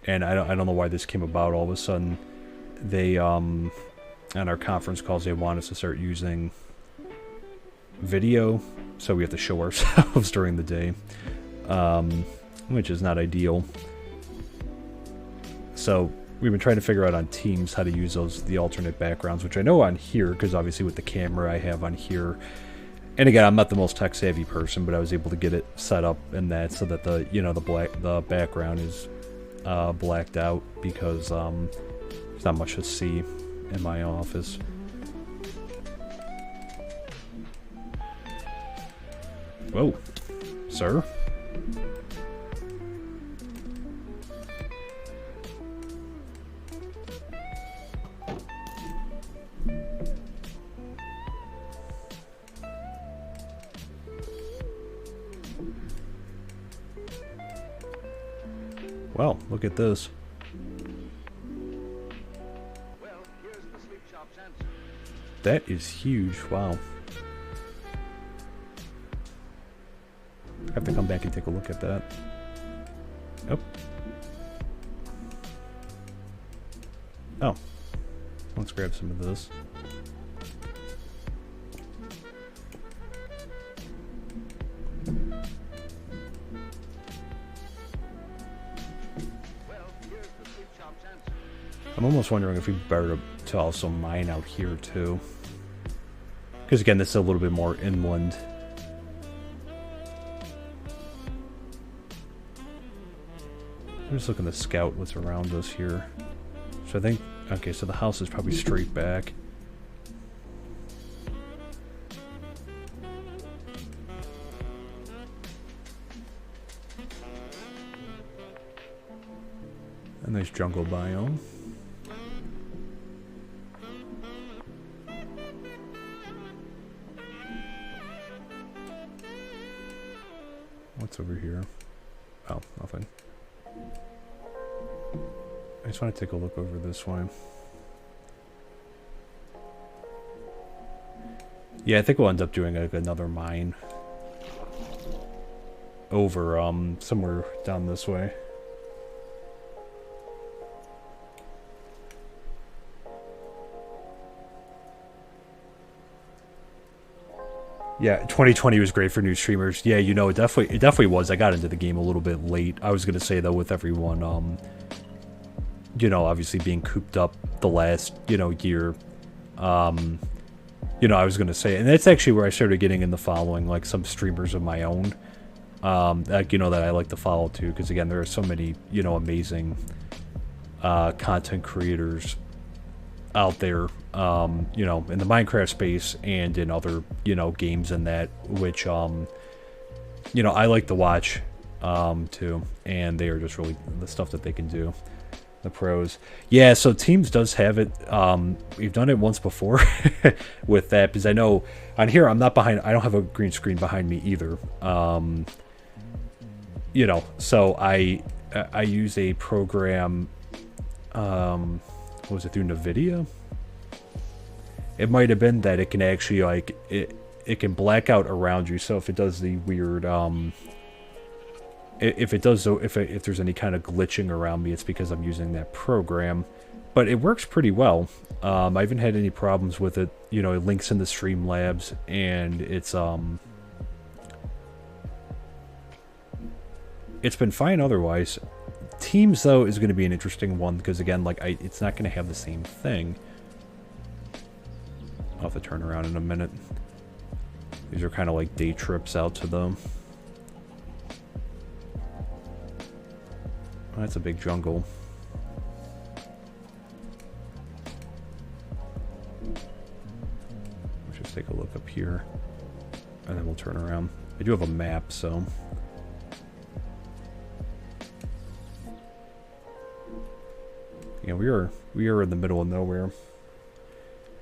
and I don't know why this came about. All of a sudden, they on our conference calls, they want us to start using video, so we have to show ourselves during the day, which is not ideal. So we've been trying to figure out on Teams how to use the alternate backgrounds, which I know on here, because obviously with the camera I have on here. And again, I'm not the most tech savvy person, but I was able to get it set up in that so that the background is blacked out, because there's not much to see in my office. Whoa, sir. Well, look at this. Well, here's the sleep shop's answer. That is huge. Wow. I have to come back and take a look at that. Oh. Oh. Let's grab some of this. I'm almost wondering if we better to also mine out here too. Because again, this is a little bit more inland. I'm just looking to scout what's around us here. So I think, okay, so the house is probably straight back. A nice jungle biome. What's over here? Oh, nothing. I just want to take a look over this way. Yeah, I think we'll end up doing like another mine over somewhere down this way. Yeah, 2020 was great for new streamers. Yeah, you know, it definitely was. I got into the game a little bit late. I was gonna say though, with everyone, you know, obviously being cooped up the last, you know, year, you know, I was gonna say, and that's actually where I started getting in the following, like some streamers of my own, like, you know, that I like to follow too, because again, there are so many, you know, amazing content creators out there, you know, in the Minecraft space and in other, you know, games and that, which, you know, I like to watch. too, and they are just really the stuff that they can do. The pros. Yeah, so Teams does have it. We've done it once before with that, because I know on here I'm not behind. I don't have a green screen behind me either. You know, so I use a program. What was it, through NVIDIA? It might have been that it can actually like it can black out around you. So if it does the weird if there's any kind of glitching around me, it's because I'm using that program. But it works pretty well. I haven't had any problems with it. You know, it links into Streamlabs, and it's been fine otherwise. Teams, though, is going to be an interesting one, because again, like it's not going to have the same thing. I'll have to turn around in a minute. These are kind of like day trips out to them. Oh, that's a big jungle. Let's just take a look up here, and then we'll turn around. I do have a map, so... Yeah, we are in the middle of nowhere.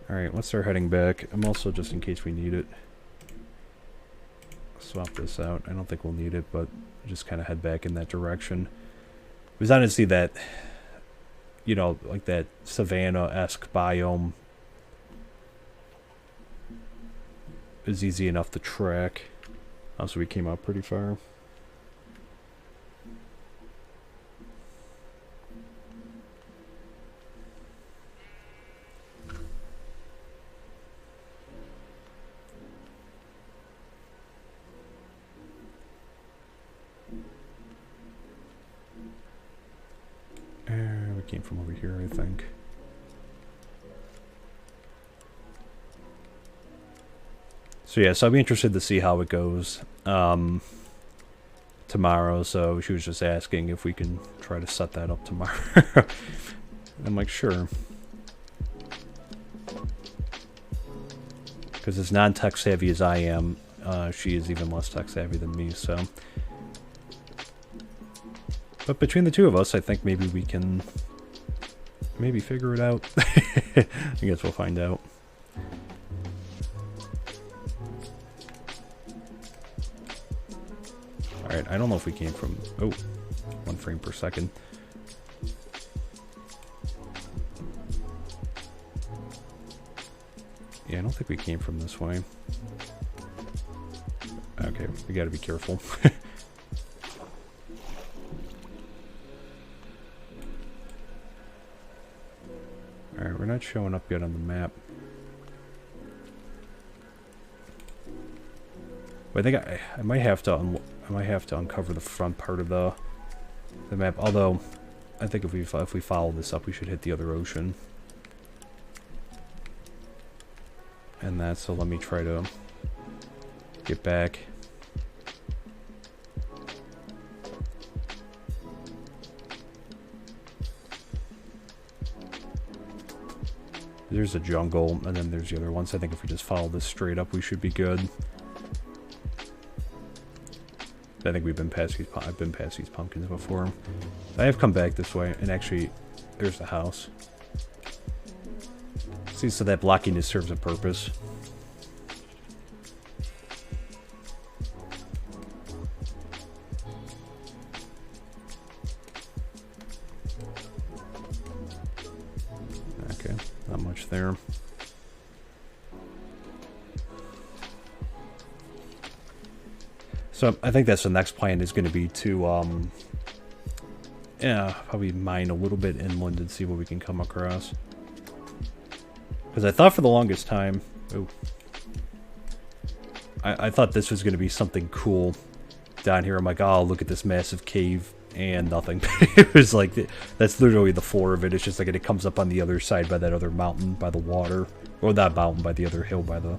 Alright, let's start heading back. I'm also, just in case we need it, swap this out. I don't think we'll need it, but just kind of head back in that direction. Because honestly, that, you know, like that savanna-esque biome is easy enough to track. Also, we came out pretty far. We came from over here, I think. So yeah, so I'll be interested to see how it goes tomorrow. So she was just asking if we can try to set that up tomorrow. I'm like, sure. Because as non-tech savvy as I am, she is even less tech savvy than me, so... But between the two of us, I think maybe we can maybe figure it out. I guess we'll find out. Alright, I don't know if we came from... Oh, 1 frame per second. Yeah, I don't think we came from this way. Okay, we gotta be careful. Alright, we're not showing up yet on the map. But I think I might have to uncover the front part of the map. Although, I think if we follow this up, we should hit the other ocean. And that's, so let me try to get back. There's a jungle, and then there's the other ones. I think if we just follow this straight up, we should be good. I think I've been past these pumpkins before. I have come back this way, and actually, there's the house. See, so that blockiness serves a purpose. Okay, not much there. So I think that's the next plan, is going to be to, yeah, probably mine a little bit inland and see what we can come across. Because I thought for the longest time, ooh, I thought this was going to be something cool down here. I'm like, oh, look at this massive cave, and nothing. It was like, that's literally the floor of it. It's just like it comes up on the other side by that other mountain, by the water. Or that mountain, by the other hill, by the...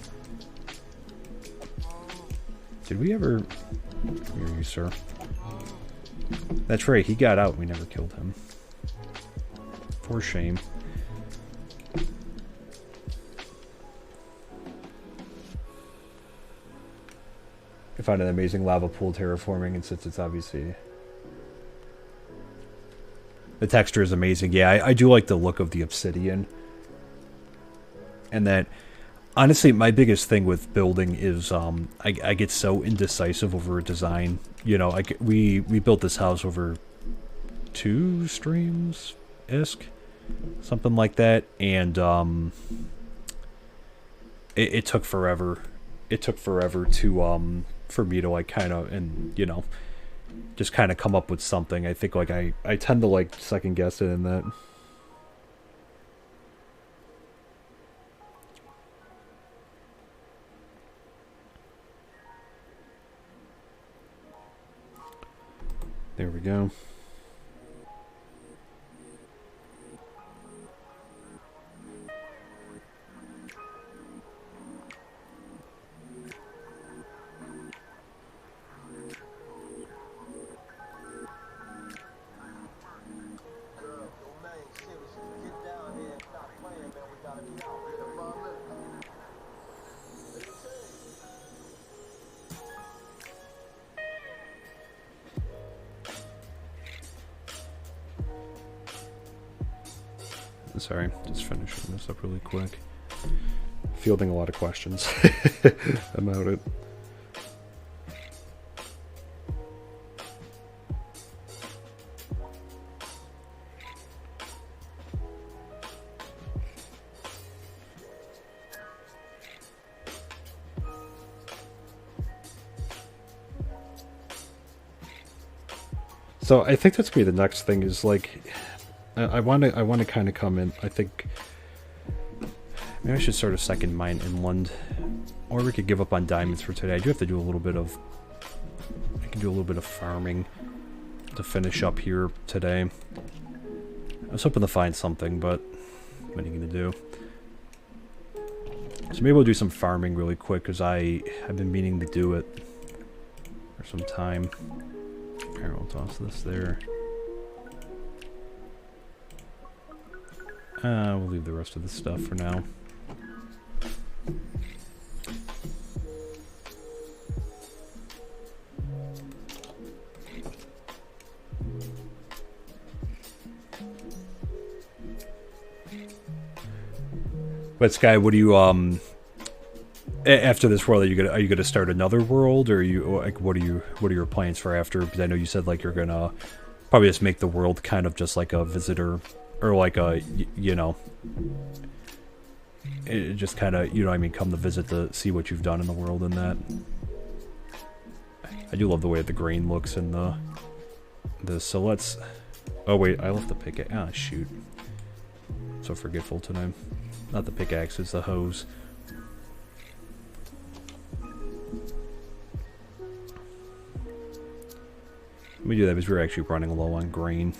Did we ever... Here you, sir. That's right, he got out and we never killed him. For shame. I found an amazing lava pool terraforming, and since it's obviously... The texture is amazing. Yeah, I do like the look of the obsidian. And that... Honestly, my biggest thing with building is I get so indecisive over a design. You know, we built this house over 2 streams-esque, something like that, and it took forever. It took forever to for me to like kind of, and you know, just kind of come up with something. I think like I tend to like second guess it in that. There we go. Sorry, just finishing this up really quick. Fielding a lot of questions about it. So I think that's gonna be the next thing is like I want to kind of come in. I think maybe I should start a second mine inland, or we could give up on diamonds for today. I do have to do a little bit of. I can do a little bit of farming to finish up here today. I was hoping to find something, but what are you gonna do? So maybe we'll do some farming really quick because I've been meaning to do it for some time. Here, we'll toss this there. We'll leave the rest of this stuff for now. But Sky, what do you after this world, are you gonna start another world, or are you like what are your plans for after? Because I know you said like you're gonna probably just make the world kind of just like a visitor. Or like a, you know, it just kind of, you know what I mean, come to visit to see what you've done in the world and that. I do love the way the grain looks in this. So let's, oh wait, I left the pickaxe. Ah, shoot. So forgetful tonight. Not the pickaxe, it's the hose. Let me do that because we're actually running low on grain.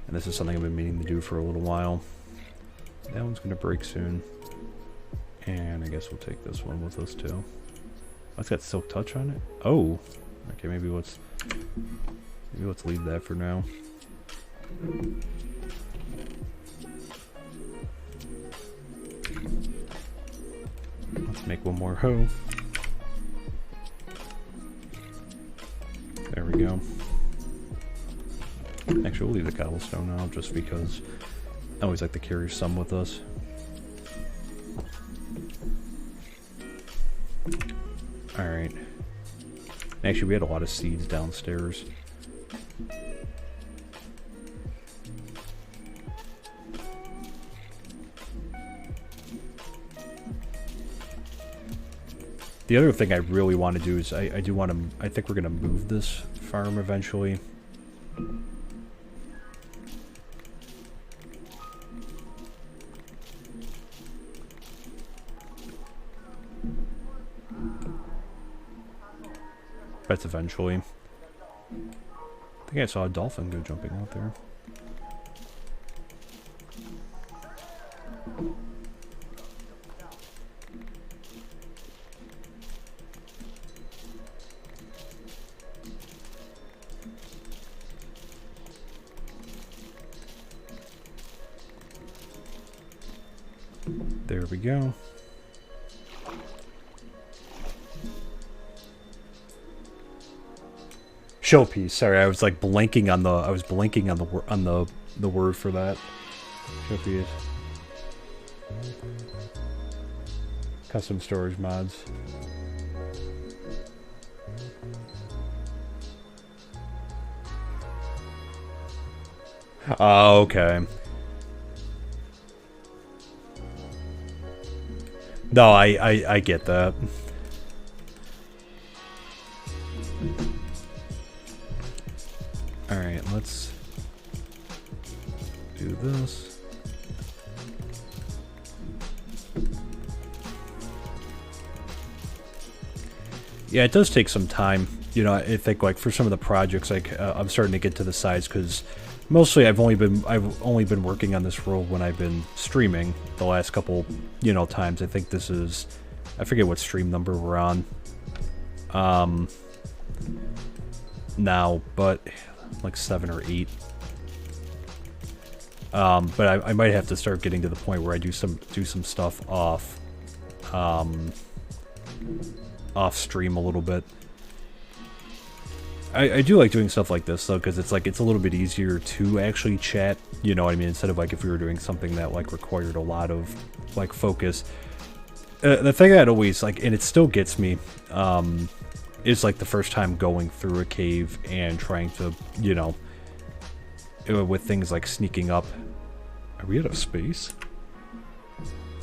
And this is something I've been meaning to do for a little while. That one's going to break soon. And I guess we'll take this one with us too. Oh, it's got silk touch on it? Oh! Okay, maybe let's leave that for now. Let's make one more hoe. There we go. Actually, we'll leave the cobblestone now, just because I always like to carry some with us. Alright. Actually, we had a lot of seeds downstairs. The other thing I really want to do is I do want to, I think we're going to move this farm eventually. That's eventually. I think I saw a dolphin go jumping out there. There we go. Showpiece. Sorry, I was like blanking on the. I was blanking on the word for that. Showpiece. Custom storage mods. Oh, okay. No, I get that. Alright, let's do this. Yeah, it does take some time. You know, I think like for some of the projects, like I'm starting to get to the size because mostly I've only been working on this world when I've been streaming the last couple, you know, times. I think this is, I forget what stream number we're on. Now, but like 7 or 8. But I might have to start getting to the point where I do some stuff off stream a little bit. I do like doing stuff like this though, because it's like it's a little bit easier to actually chat, you know what I mean, instead of like if we were doing something that like required a lot of like focus. The thing that always like, and it still gets me, is like the first time going through a cave and trying to, you know, with things like sneaking up. Are we out of space?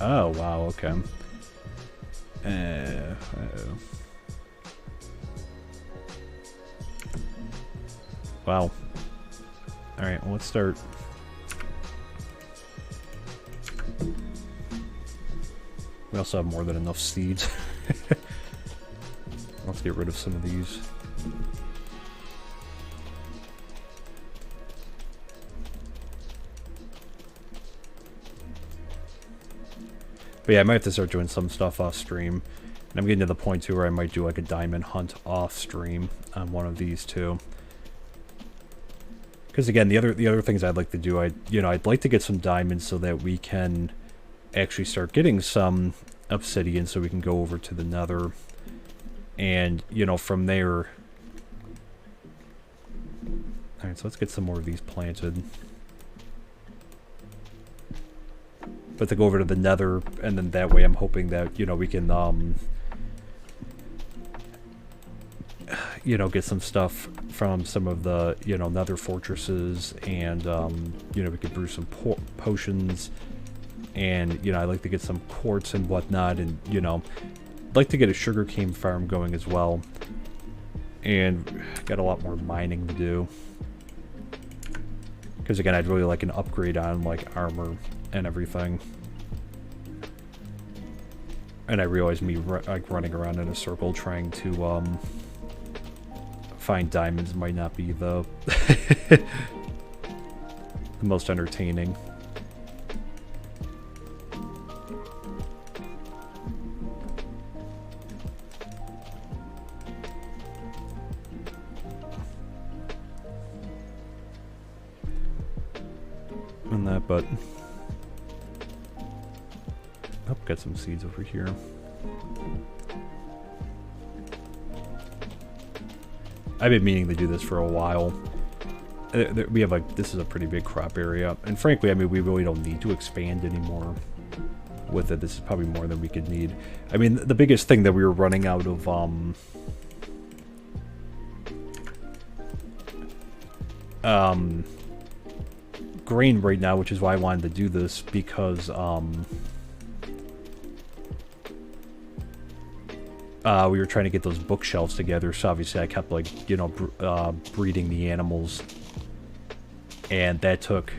Oh wow, okay. Uh-oh. Wow. Alright, well, let's start. We also have more than enough seeds. Let's get rid of some of these. But yeah, I might have to start doing some stuff off stream. And I'm getting to the point too where I might do like a diamond hunt off stream on one of these too. Because again, the other things I'd like to do, I'd like to get some diamonds so that we can actually start getting some obsidian, so we can go over to the Nether, and you know, from there. All right, so let's get some more of these planted. But to go over to the Nether, and then that way, I'm hoping that, you know, we can you know, get some stuff from some of the, you know, Nether fortresses, and you know, we could brew some potions, and you know, I like to get some quartz and whatnot, and you know, I'd like to get a sugarcane farm going as well, and got a lot more mining to do, because again, I'd really like an upgrade on like armor and everything. And I realize me like running around in a circle trying to find diamonds might not be the the most entertaining. And that, but oh, got some seeds over here. I've been meaning to do this for a while. We have like, this is a pretty big crop area, and frankly, I mean, we really don't need to expand anymore with it. This is probably more than we could need. I mean, the biggest thing that we were running out of grain right now, which is why I wanted to do this, because we were trying to get those bookshelves together, so obviously I kept, like, you know, breeding the animals, and that took,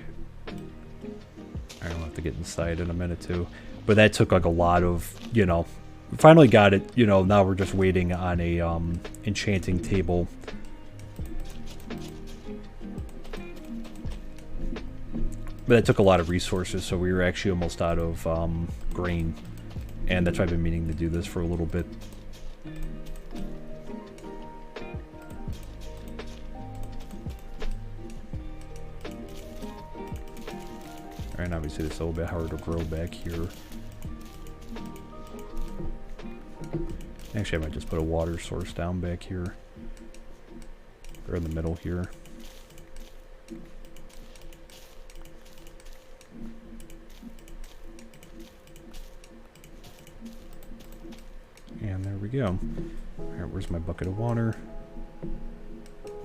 I don't have to get inside in a minute too, but that took like a lot of, you know, finally got it, you know, now we're just waiting on a enchanting table. But that took a lot of resources, so we were actually almost out of grain, and that's why I've been meaning to do this for a little bit. And obviously it's a little bit harder to grow back here. Actually, I might just put a water source down back here. Or in the middle here. And there we go. Alright, where's my bucket of water?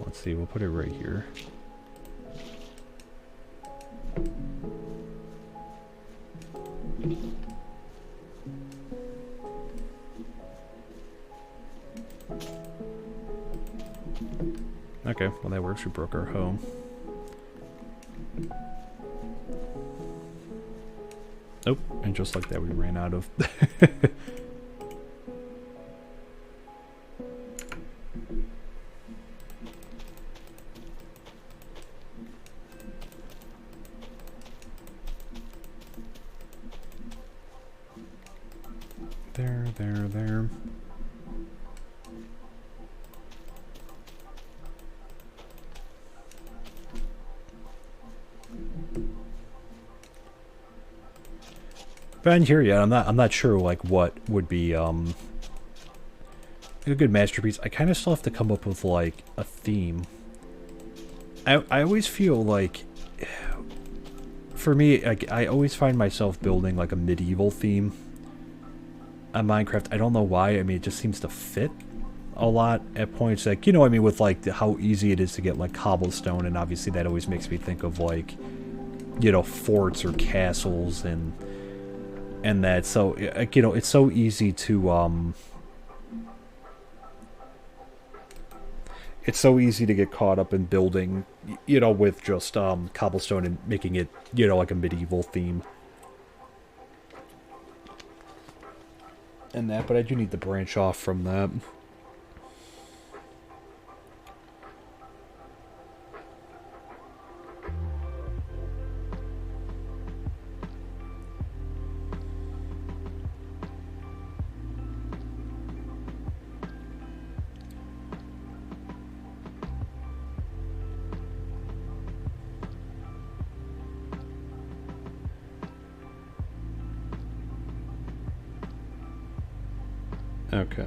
Let's see, we'll put it right here. Okay, well that works. We broke our hoe. Nope, and just like that we ran out of... There. But in here yet, I'm not sure like what would be a good masterpiece. I kind of still have to come up with like a theme. I always feel like, for me, I always find myself building like a medieval theme on Minecraft. I don't know why. I mean, it just seems to fit a lot at points. Like, you know, I mean, with like how easy it is to get like cobblestone, and obviously that always makes me think of like, you know, forts or castles and that. So, like, you know, it's so easy to it's so easy to get caught up in building, you know, with just cobblestone and making it, you know, like a medieval theme. And that, but I do need to branch off from that. Okay.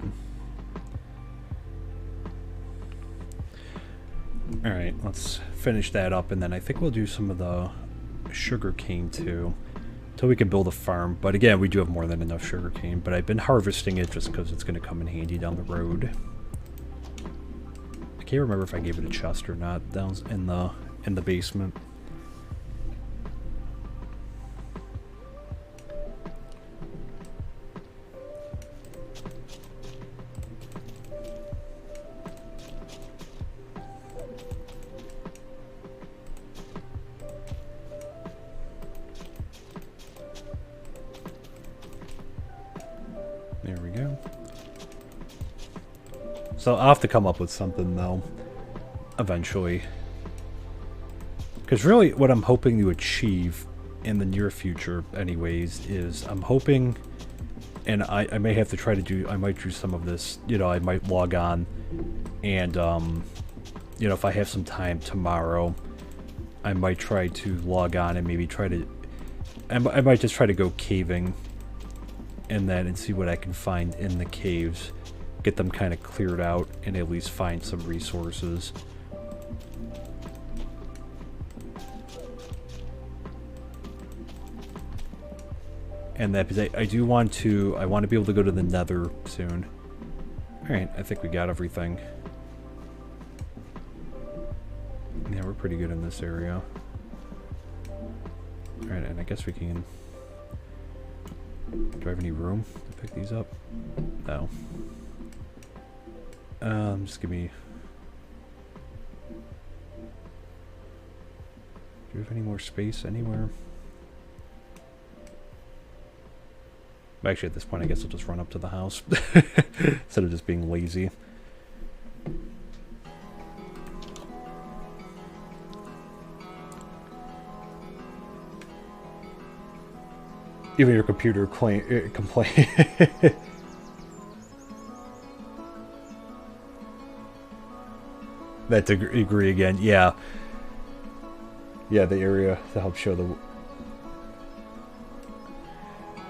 Alright, let's finish that up, and then I think we'll do some of the sugar cane too, till we can build a farm. But again, we do have more than enough sugar cane, but I've been harvesting it just because it's going to come in handy down the road. I can't remember if I gave it a chest or not down in the basement. There we go. So I'll have to come up with something, though, eventually. Because really, what I'm hoping to achieve in the near future, anyways, is I'm hoping, and I may have to try to do, I might do some of this, you know, I might log on, and, you know, if I have some time tomorrow, I might try to log on and maybe try to, I might just try to go caving and then and see what I can find in the caves, get them kind of cleared out, and at least find some resources. And that, because I do want to, I want to be able to go to the Nether soon. Alright, I think we got everything. Yeah, we're pretty good in this area. Alright, and I guess we can... Do I have any room to pick these up? No. Just give me... Do we have any more space anywhere? Actually, at this point, I guess I'll just run up to the house. Instead of just being lazy. Even your computer complain. That degree again, yeah. Yeah, the area to help show the...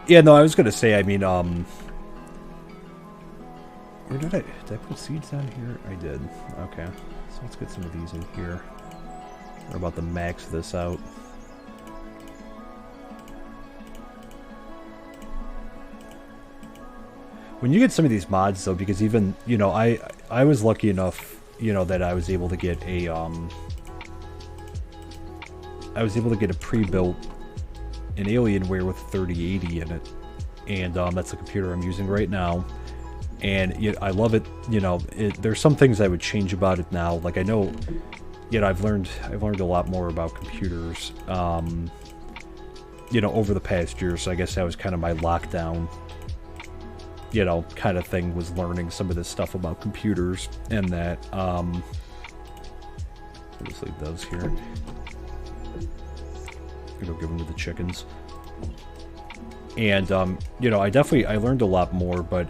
Yeah, no, I was gonna say, I mean, Or did I put seeds on here? I did. Okay. So let's get some of these in here. We're about to max this out. When you get some of these mods, though, because even, you know, I was lucky enough, you know, that I was able to get a, pre-built, an Alienware with 3080 in it. And, that's the computer I'm using right now. And I love it, you know, there's some things I would change about it now. Like, I know, you know, I've learned a lot more about computers, you know, over the past year. So I guess that was kind of my lockdown, you know, kind of thing, was learning some of this stuff about computers. And that, I'll just leave those here. I'll give them to the chickens. And, you know, I learned a lot more, but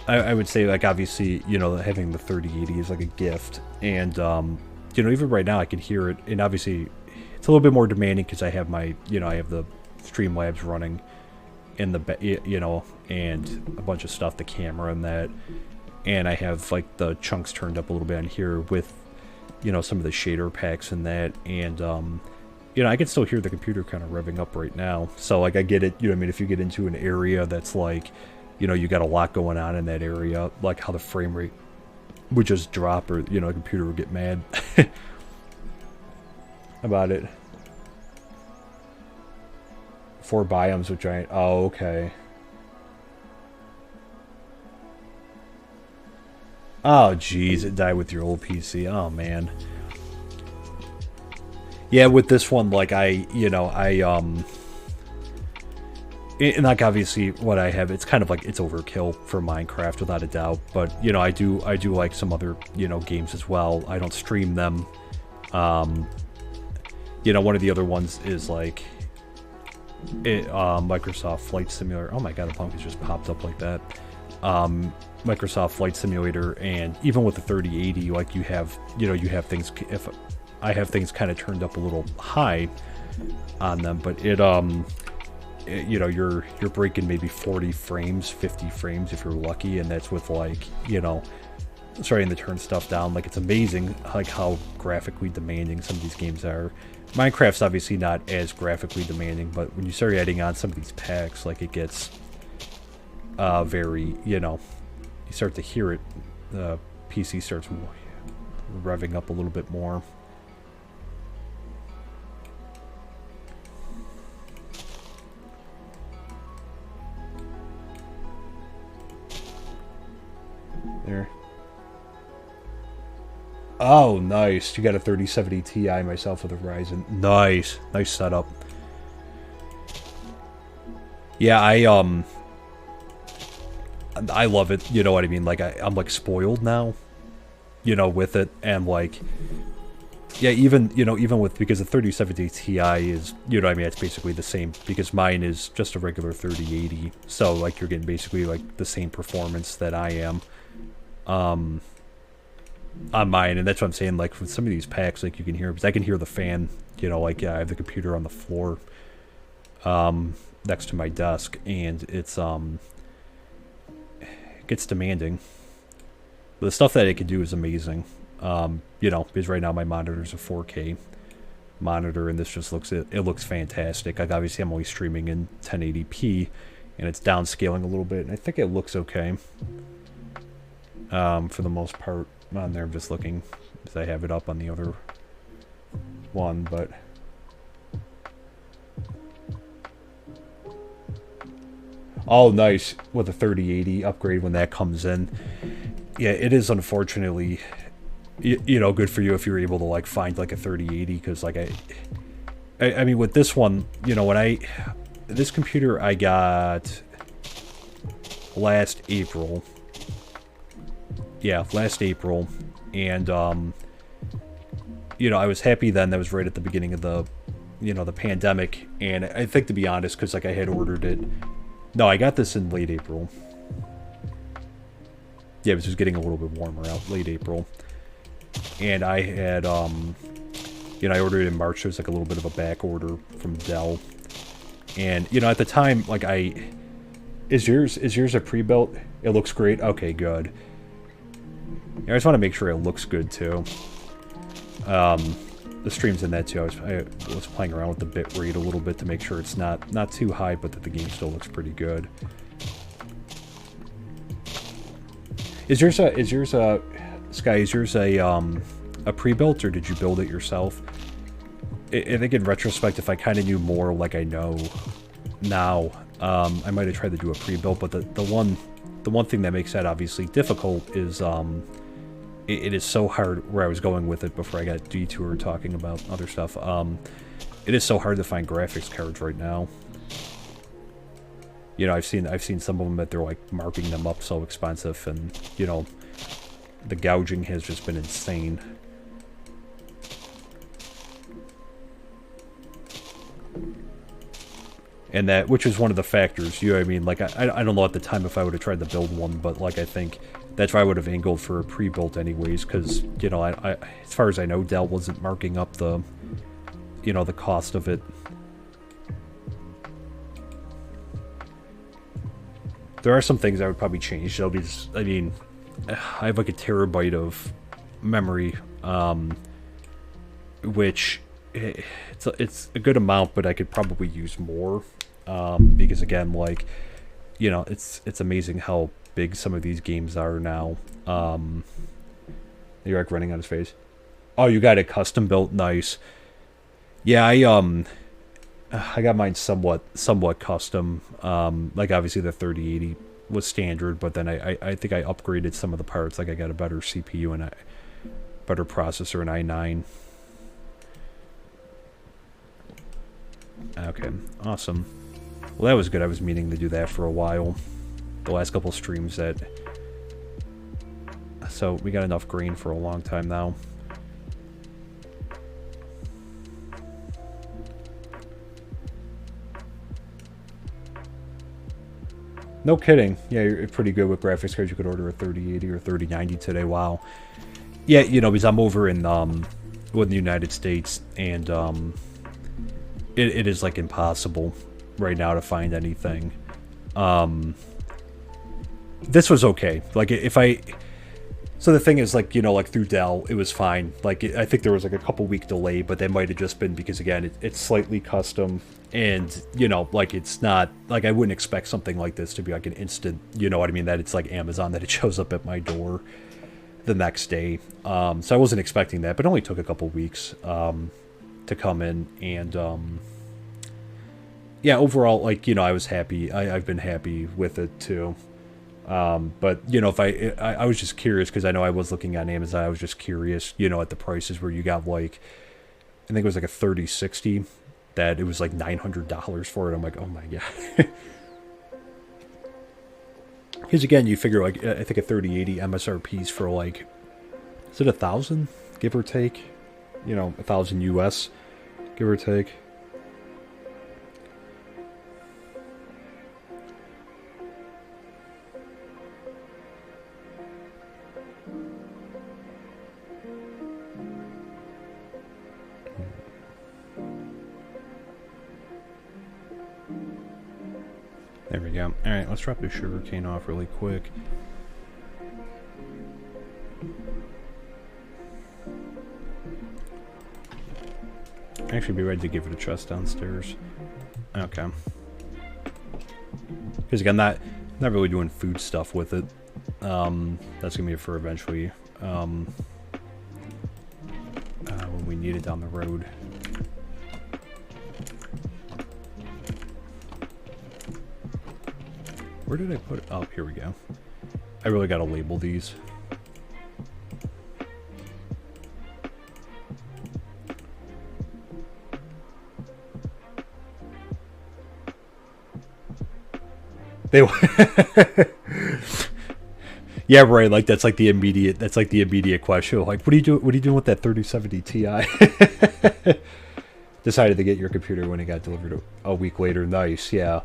I would say, like, obviously, you know, having the 3080 is like a gift. And, you know, even right now I can hear it. And obviously it's a little bit more demanding because I have my, you know, I have the Streamlabs running in the, you know, and a bunch of stuff, the camera and that. And I have, like, the chunks turned up a little bit on here with, you know, some of the shader packs and that. And, you know, I can still hear the computer kind of revving up right now. So, like, I get it, you know what I mean? If you get into an area that's, like, you know, you got a lot going on in that area, like how the frame rate would just drop, or, you know, the computer would get mad about it. 4 biomes with giant... Oh, okay. Oh, jeez, it died with your old PC. Oh, man. Yeah, with this one, like, and like, obviously what I have, it's kind of like, it's overkill for Minecraft without a doubt, but, you know, I do like some other, you know, games as well. I don't stream them. You know, one of the other ones is like Microsoft Flight Simulator. Oh my god, a pumpkin just popped up like that. Microsoft Flight Simulator, and even with the 3080, like, you have things, if I have things kind of turned up a little high on them, but you know, you're breaking maybe 40 frames, 50 frames if you're lucky, and that's with, like, you know, starting to turn stuff down. Like, it's amazing, like, how graphically demanding some of these games are. Minecraft's obviously not as graphically demanding, but when you start adding on some of these packs, like, it gets very, you know, you start to hear it, the PC starts revving up a little bit more. There. Oh, nice. You got a 3070 Ti, myself with a Ryzen. Nice. Nice setup. Yeah, I love it. You know what I mean? Like, I'm, like, spoiled now, you know, with it. And, like, yeah, even, you know, even with, because the 3070 Ti is, you know what I mean? It's basically the same, because mine is just a regular 3080. So, like, you're getting basically, like, the same performance that I am. On mine, and that's what I'm saying, like, with some of these packs, like, you can hear, because I can hear the fan, you know, like, yeah, I have the computer on the floor, next to my desk, and it's, it gets demanding. But the stuff that it can do is amazing, you know, because right now my monitor's a 4K monitor, and this just looks, it looks fantastic. Like, obviously I'm only streaming in 1080p, and it's downscaling a little bit, and I think it looks okay. For the most part on there. I'm just looking because I have it up on the other one, but oh, nice, with a 3080 upgrade when that comes in. Yeah, it is unfortunately, you know, good for you if you're able to, like, find, like, a 3080, because, like, I mean, with this one, you know, when this computer I got last April. Yeah, last April, and, you know, I was happy then. That was right at the beginning of the, you know, the pandemic, and I think, to be honest, because, like, I had ordered it, no, I got this in late April. Yeah, it was just getting a little bit warmer out, late April, and I had, you know, I ordered it in March. There was, like, a little bit of a back order from Dell, and, you know, at the time, like, is yours a pre-built? It looks great? Okay, good. I just want to make sure it looks good too. The stream's in that too. I was playing around with the bit rate a little bit to make sure it's not too high, but that the game still looks pretty good. Is yours a Sky? Is yours a pre-built, or did you build it yourself? I think in retrospect, if I kind of knew more like I know now, I might have tried to do a pre-built. But the one thing that makes that obviously difficult is it is so hard. Where I was going with it before I got detoured talking about other stuff. It is so hard to find graphics cards right now. You know, I've seen some of them that they're like marking them up so expensive, and you know, the gouging has just been insane. And that, which is one of the factors, you know what I mean? Like, I don't know at the time if I would have tried to build one, but, like, I think that's why I would have angled for a pre-built anyways, because, you know, I as far as I know, Dell wasn't marking up the, you know, the cost of it. There are some things I would probably change, though, because, I mean, I have, like, a terabyte of memory, which, it's a good amount, but I could probably use more. Because again, like, you know, it's amazing how big some of these games are now. You're like running on his face. Oh, you got it custom built, nice. Yeah, I got mine somewhat custom. Like obviously the 3080 was standard, but then I think I upgraded some of the parts. Like I got a better CPU and a better processor, an i9. Okay, awesome. Well, that was good. I was meaning to do that for a while. The last couple streams that... So, we got enough grain for a long time now. No kidding. Yeah, you're pretty good with graphics cards. You could order a 3080 or 3090 today. Wow. Yeah, you know, because I'm over in the United States, and it is like impossible right now to find anything. This was okay. Like if I, so the thing is, like, you know, like through Dell, it was fine. Like I think there was like a couple week delay, but that might have just been because again, it's slightly custom, and you know, like it's not like I wouldn't expect something like this to be like an instant. You know what I mean? That it's like Amazon, that it shows up at my door the next day. So I wasn't expecting that, but it only took a couple weeks to come in, and yeah, overall, like, you know, I was happy. I've been happy with it too. But you know, if I was just curious, because I know I was looking on Amazon. I was just curious, you know, at the prices where you got like, I think it was like a 3060 that it was like $900 for it. I'm like, oh my god. Because again, you figure like I think a 3080 MSRP's for like, is it 1,000 give or take? You know, 1,000 US give or take. There we go. Alright, let's drop the sugarcane off really quick. Actually be ready to give it a trust downstairs. Okay. Because again, not really doing food stuff with it. That's gonna be for eventually when we need it down the road. Where did I put it? Oh, here we go. I really gotta label these. They yeah, right, like that's like the immediate question. Like, what are you doing with that 3070 Ti? Decided to get your computer when it got delivered a week later. Nice, yeah.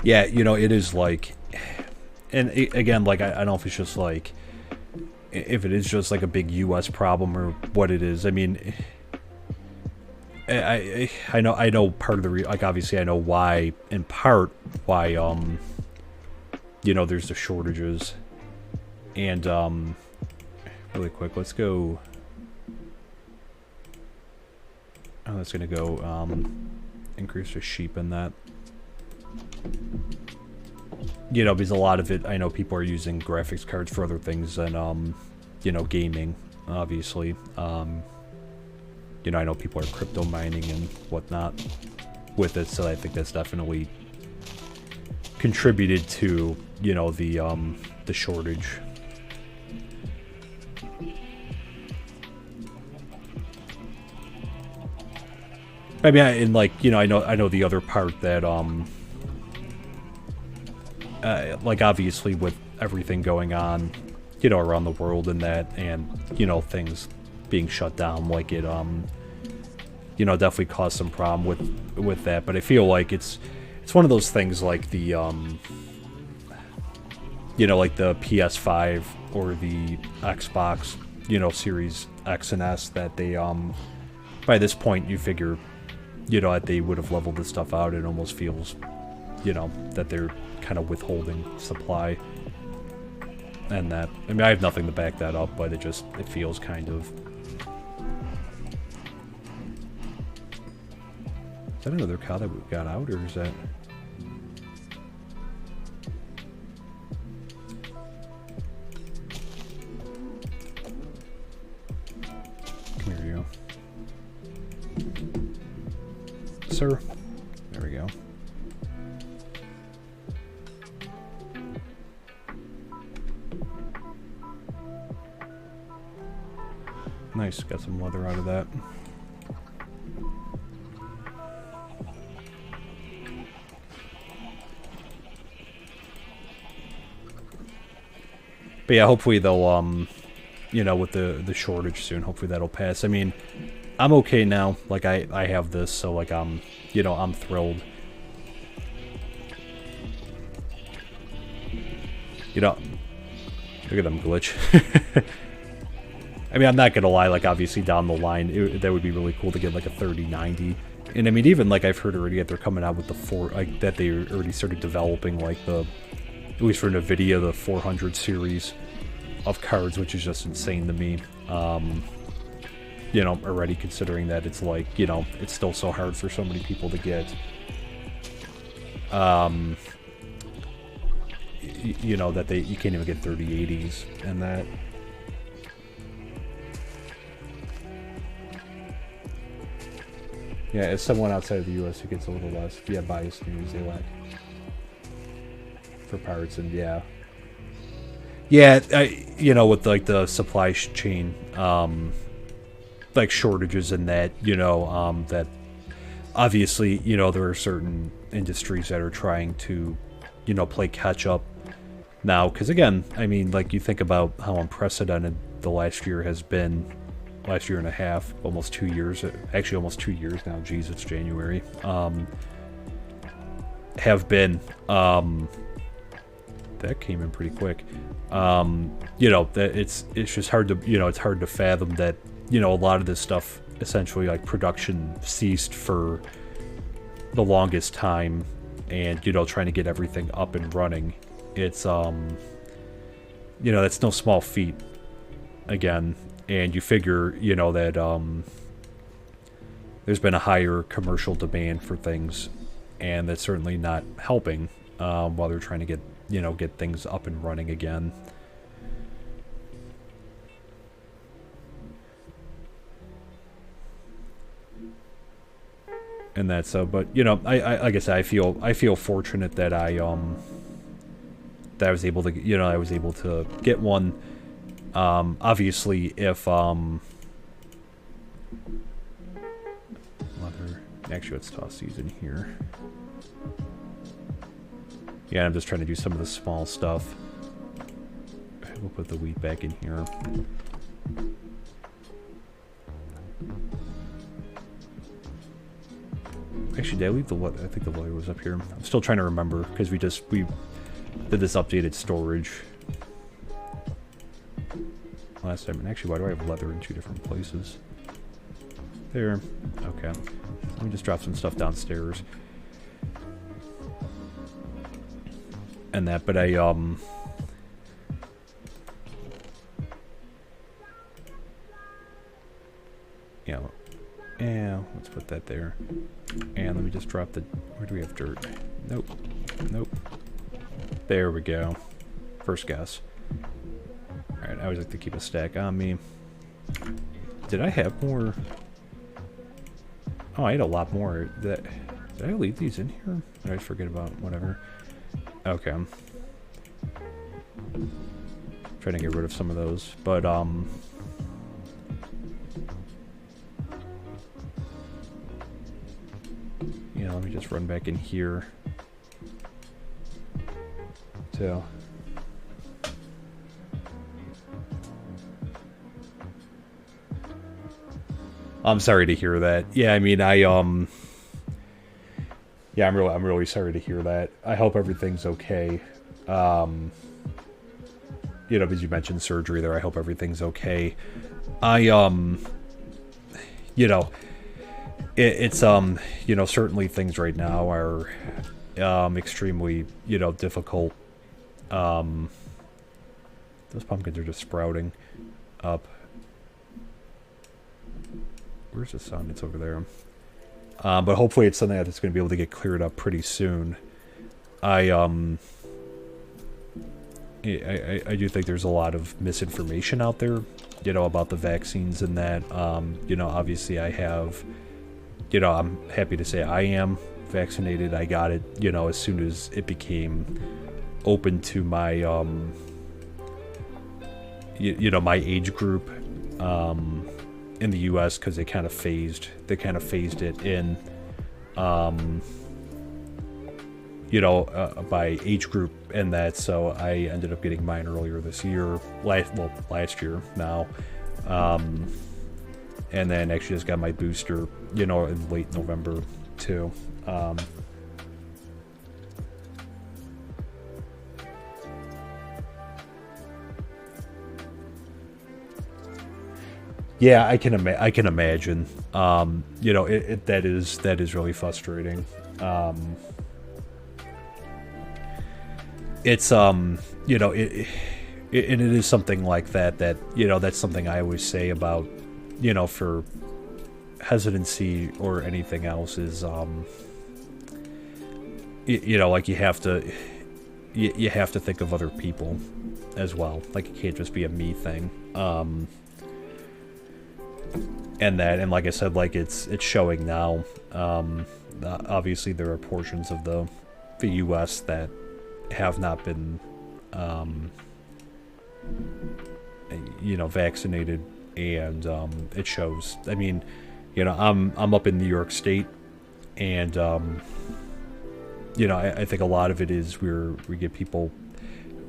Yeah, you know, it is like, and again, like, I don't know if it's just like, if it is just like a big US problem or what it is. I mean, I know part of the like obviously I know why, in part why you know, there's the shortages. And really quick, let's go. Oh, that's gonna go increase the sheep in that. You know, because a lot of it, I know people are using graphics cards for other things than you know, gaming, obviously. You know, I know people are crypto mining and whatnot with it, so I think that's definitely contributed to, you know, the shortage. I mean, and like, you know, I know the other part that like obviously with everything going on, you know, around the world and that, and you know, things being shut down, like it you know, definitely caused some problem with that. But I feel like it's one of those things like the you know, like the PS5 or the Xbox, you know, Series X and S, that they by this point you figure, you know, that they would have leveled this stuff out. It almost feels, you know, that they're kind of withholding supply. And that, I mean, I have nothing to back that up, but it feels kind of. Is that another cow that we got out, or is that? Come here, you. Sir. There we go. Nice, got some leather out of that. But yeah, hopefully they'll, you know, with the shortage soon, hopefully that'll pass. I mean, I'm okay now. Like, I have this, so, like, you know, I'm thrilled. You know, look at them glitch. I mean, I'm not gonna lie, like, obviously down the line, that would be really cool to get, like, a 3090. And, I mean, even, like, I've heard already that they're coming out with the like, that they already started developing, like, at least for NVIDIA, the 400 series of cards, which is just insane to me. You know, already considering that it's like, you know, it's still so hard for so many people to get. You know, that you can't even get 3080s and that. Yeah, as someone outside of the U.S. who gets a little less, yeah, biased news they lack for parts, and yeah, you know, with like the supply chain, like shortages and that, you know, that obviously, you know, there are certain industries that are trying to, you know, play catch up now, because again, I mean, like, you think about how unprecedented the last year has been. Last year and a half, almost 2 years, actually almost 2 years now, geez, it's January, have been, that came in pretty quick, you know, that it's just hard to, you know, it's hard to fathom that, you know, a lot of this stuff, essentially, like, production ceased for the longest time, and, you know, trying to get everything up and running, it's, you know, that's no small feat, again. And you figure, you know, that there's been a higher commercial demand for things, and that's certainly not helping while they're trying to get, you know, get things up and running again. And that's so, but you know, I like I said, I feel fortunate that I was able to, you know, I was able to get one. Obviously, if, leather, actually, let's toss these in here. Yeah, I'm just trying to do some of the small stuff. We'll put the wheat back in here. Actually, did I leave the leather? I think the leather was up here. I'm still trying to remember, because we did this updated storage last time. And actually, why do I have leather in two different places? There. Okay. Let me just drop some stuff downstairs. And that, but I, put that there. And let me just drop the... Where do we have dirt? Nope. Nope. There we go. First guess. Alright, I always like to keep a stack on me. Did I have more? Oh, I had a lot more. Did I leave these in here? Did I forget about whatever? Okay. Trying to get rid of some of those. But, yeah, let me just run back in here. So... I'm sorry to hear that. Yeah, I mean, yeah, I'm really sorry to hear that. I hope everything's okay. You know, as you mentioned surgery there, I hope everything's okay. You know, it's you know, certainly things right now are extremely, you know, difficult. Those pumpkins are just sprouting up. Where's the sun? It's over there. But hopefully it's something that's going to be able to get cleared up pretty soon. I do think there's a lot of misinformation out there, you know, about the vaccines and that. You know, obviously I have, you know, I'm happy to say I am vaccinated. I got it, you know, as soon as it became open to my, you know, my age group, in the U.S. because they kind of phased it in, you know, by age group and that. So I ended up getting mine earlier this year, last year now, and then actually just got my booster, you know, in late November too. Yeah, I can imagine. You know, that is really frustrating. It's you know, and it is something like that, you know, that's something I always say about, you know, for hesitancy or anything else is you know, like you have to think of other people as well. Like it can't just be a me thing. And like I said, like it's showing now. Obviously, there are portions of the U.S. that have not been, you know, vaccinated, and it shows. I mean, you know, I'm up in New York State, and you know, I think a lot of it is we get people.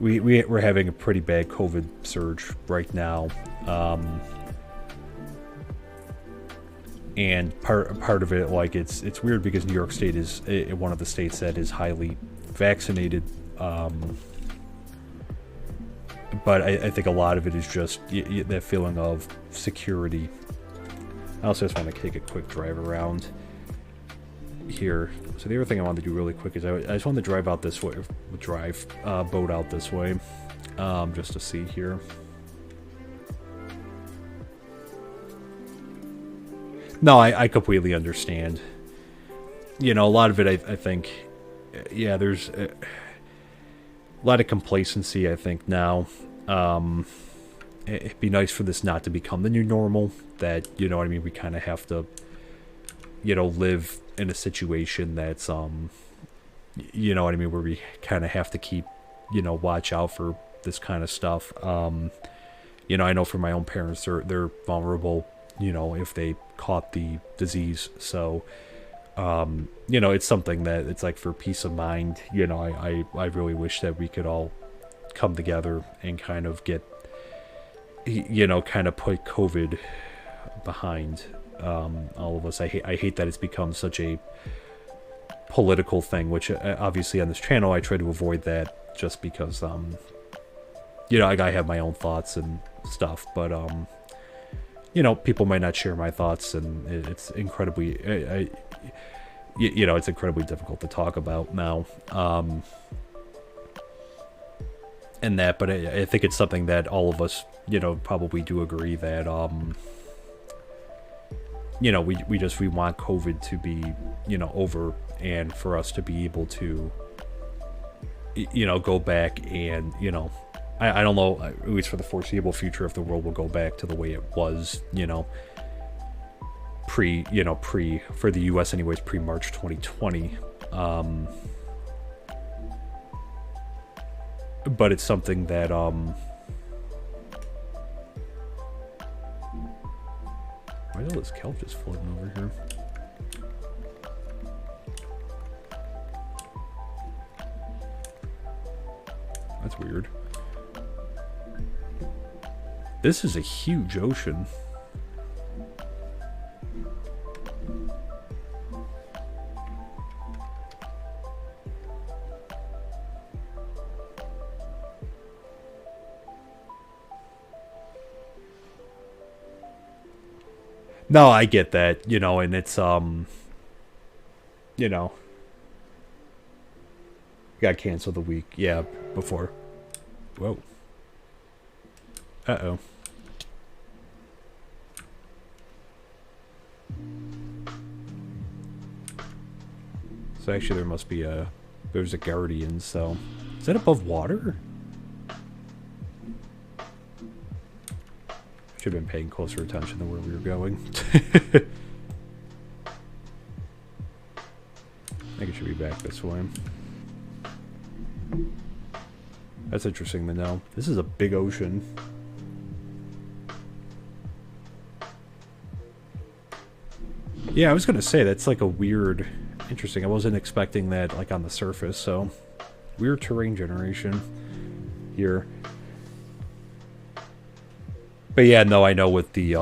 We're having a pretty bad COVID surge right now. And part of it, like it's weird because New York State is one of the states that is highly vaccinated, but I think a lot of it is just that feeling of security. I also just want to take a quick drive around here. So the other thing I wanted to do really quick is I just wanted to drive out this way, boat out this way, just to see here. No, I completely understand. You know, a lot of it, I think, yeah, there's a lot of complacency, I think, now. It'd be nice for this not to become the new normal, that, you know what I mean, we kind of have to, you know, live in a situation that's, you know what I mean, where we kind of have to keep, you know, watch out for this kind of stuff. You know, I know for my own parents, they're vulnerable, you know, if they caught the disease. So, you know, it's something that it's like for peace of mind, you know, I really wish that we could all come together and kind of get, you know, kind of put COVID behind all of us. I hate that it's become such a political thing, which obviously on this channel I try to avoid that just because, you know, I have my own thoughts and stuff, but, you know, people might not share my thoughts, and it's incredibly, you know, it's incredibly difficult to talk about now. And that, but I think it's something that all of us, you know, probably do agree that, you know, we want COVID to be, you know, over, and for us to be able to, you know, go back and, you know, I don't know, at least for the foreseeable future, if the world will go back to the way it was, you know, for the US anyways, pre-March 2020. But it's something that, why is all this kelp just floating over here? That's weird. This is a huge ocean. No, I get that, you know, and it's, you know, got canceled the week, yeah, before. Whoa. Uh-oh. So actually there must be there's a guardian, so. Is that above water? Should have been paying closer attention to where we were going. I think it should be back this way. That's interesting to know. This is a big ocean. Yeah, I was gonna say, that's like a weird... Interesting, I wasn't expecting that, like, on the surface, so... Weird terrain generation here. But yeah, no, I know with the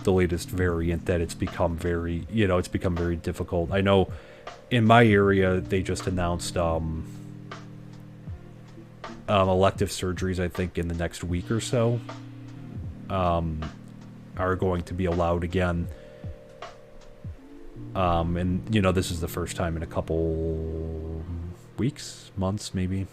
latest variant that it's become very, you know, it's become very difficult. I know in my area they just announced elective surgeries, I think in the next week or so, are going to be allowed again. And, you know, this is the first time in a couple weeks, months, maybe.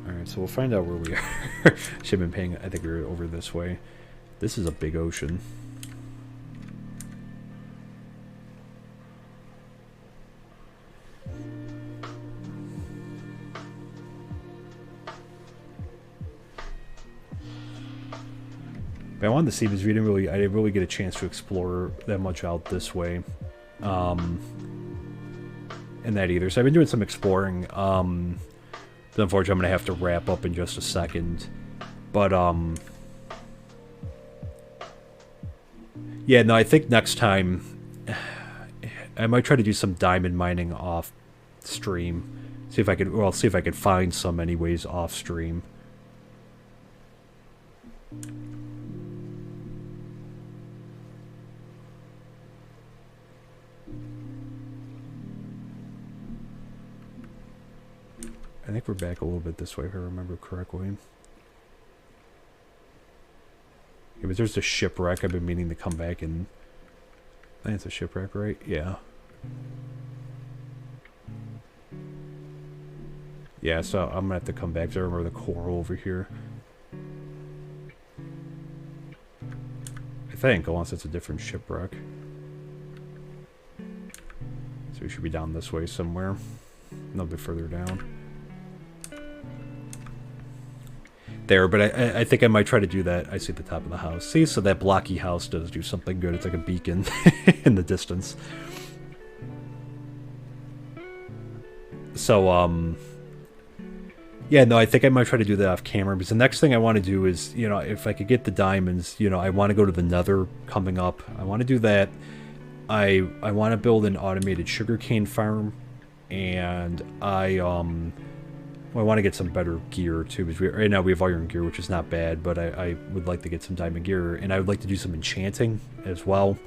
Alright, so we'll find out where we are. Should have been paying, I think we were over this way. This is a big ocean. But I wanted to see because I didn't really get a chance to explore that much out this way. In that either. So I've been doing some exploring. But unfortunately, I'm going to have to wrap up in just a second. But, yeah, no, I think next time I might try to do some diamond mining off stream. See if I could, well, see if I could find some anyways off stream. I think we're back a little bit this way, if I remember correctly. Yeah, but there's the shipwreck. I've been meaning to come back and... I think it's a shipwreck, right? Yeah. Yeah, so I'm gonna have to come back to remember the coral over here. I think, unless it's a different shipwreck. So we should be down this way somewhere. A little bit further down. There, but I think I might try to do that. I see the top of the house. See, so that blocky house does do something good. It's like a beacon in the distance. So, yeah, no, I think I might try to do that off camera, because the next thing I want to do is, you know, if I could get the diamonds, you know, I want to go to the Nether coming up. I want to do that. I want to build an automated sugarcane farm, and I want to get some better gear too, because right now we have iron gear, which is not bad, but I would like to get some diamond gear, and I would like to do some enchanting as well.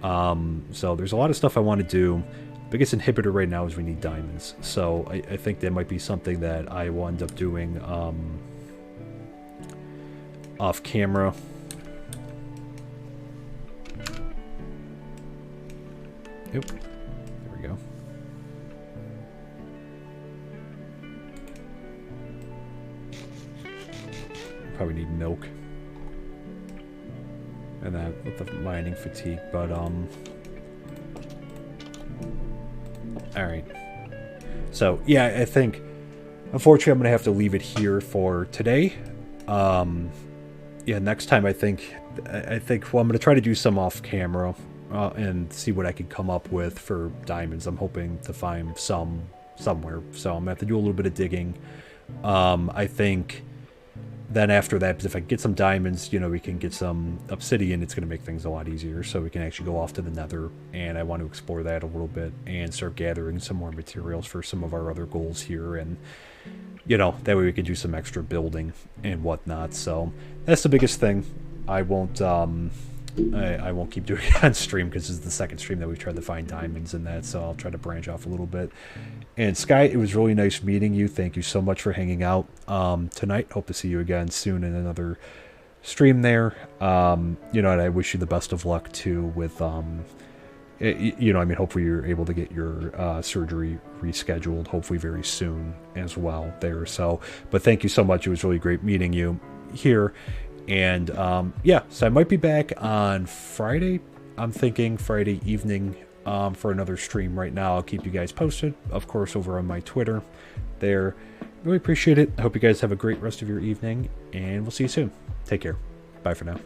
So there's a lot of stuff I want to do. Biggest inhibitor right now is we need diamonds, so I think that might be something that I will end up doing off camera. Yep, there we go. probably need milk. And then with the mining fatigue, but alright. So yeah, I think unfortunately I'm gonna have to leave it here for today. Yeah, next time I think well, I'm gonna try to do some off camera and see what I can come up with for diamonds. I'm hoping to find some somewhere, so I'm gonna have to do a little bit of digging. I think then after that, if I get some diamonds, you know, we can get some obsidian. It's going to make things a lot easier, so we can actually go off to the nether, and I want to explore that a little bit and start gathering some more materials for some of our other goals here, and, you know, that way we can do some extra building and whatnot. So that's the biggest thing. I won't I won't keep doing it on stream because this is the second stream that we've tried to find diamonds in that, so I'll try to branch off a little bit. And Sky, it was really nice meeting you. Thank you so much for hanging out tonight. Hope to see you again soon in another stream there. You know, and I wish you the best of luck too with, you know, I mean, hopefully you're able to get your surgery rescheduled, hopefully very soon as well there. So, but thank you so much. It was really great meeting you here. And yeah, so I might be back on Friday. I'm thinking Friday evening for another stream. Right now, I'll keep you guys posted, of course, over on my Twitter there. Really appreciate it. I hope you guys have a great rest of your evening, and we'll see you soon. Take care. Bye for now.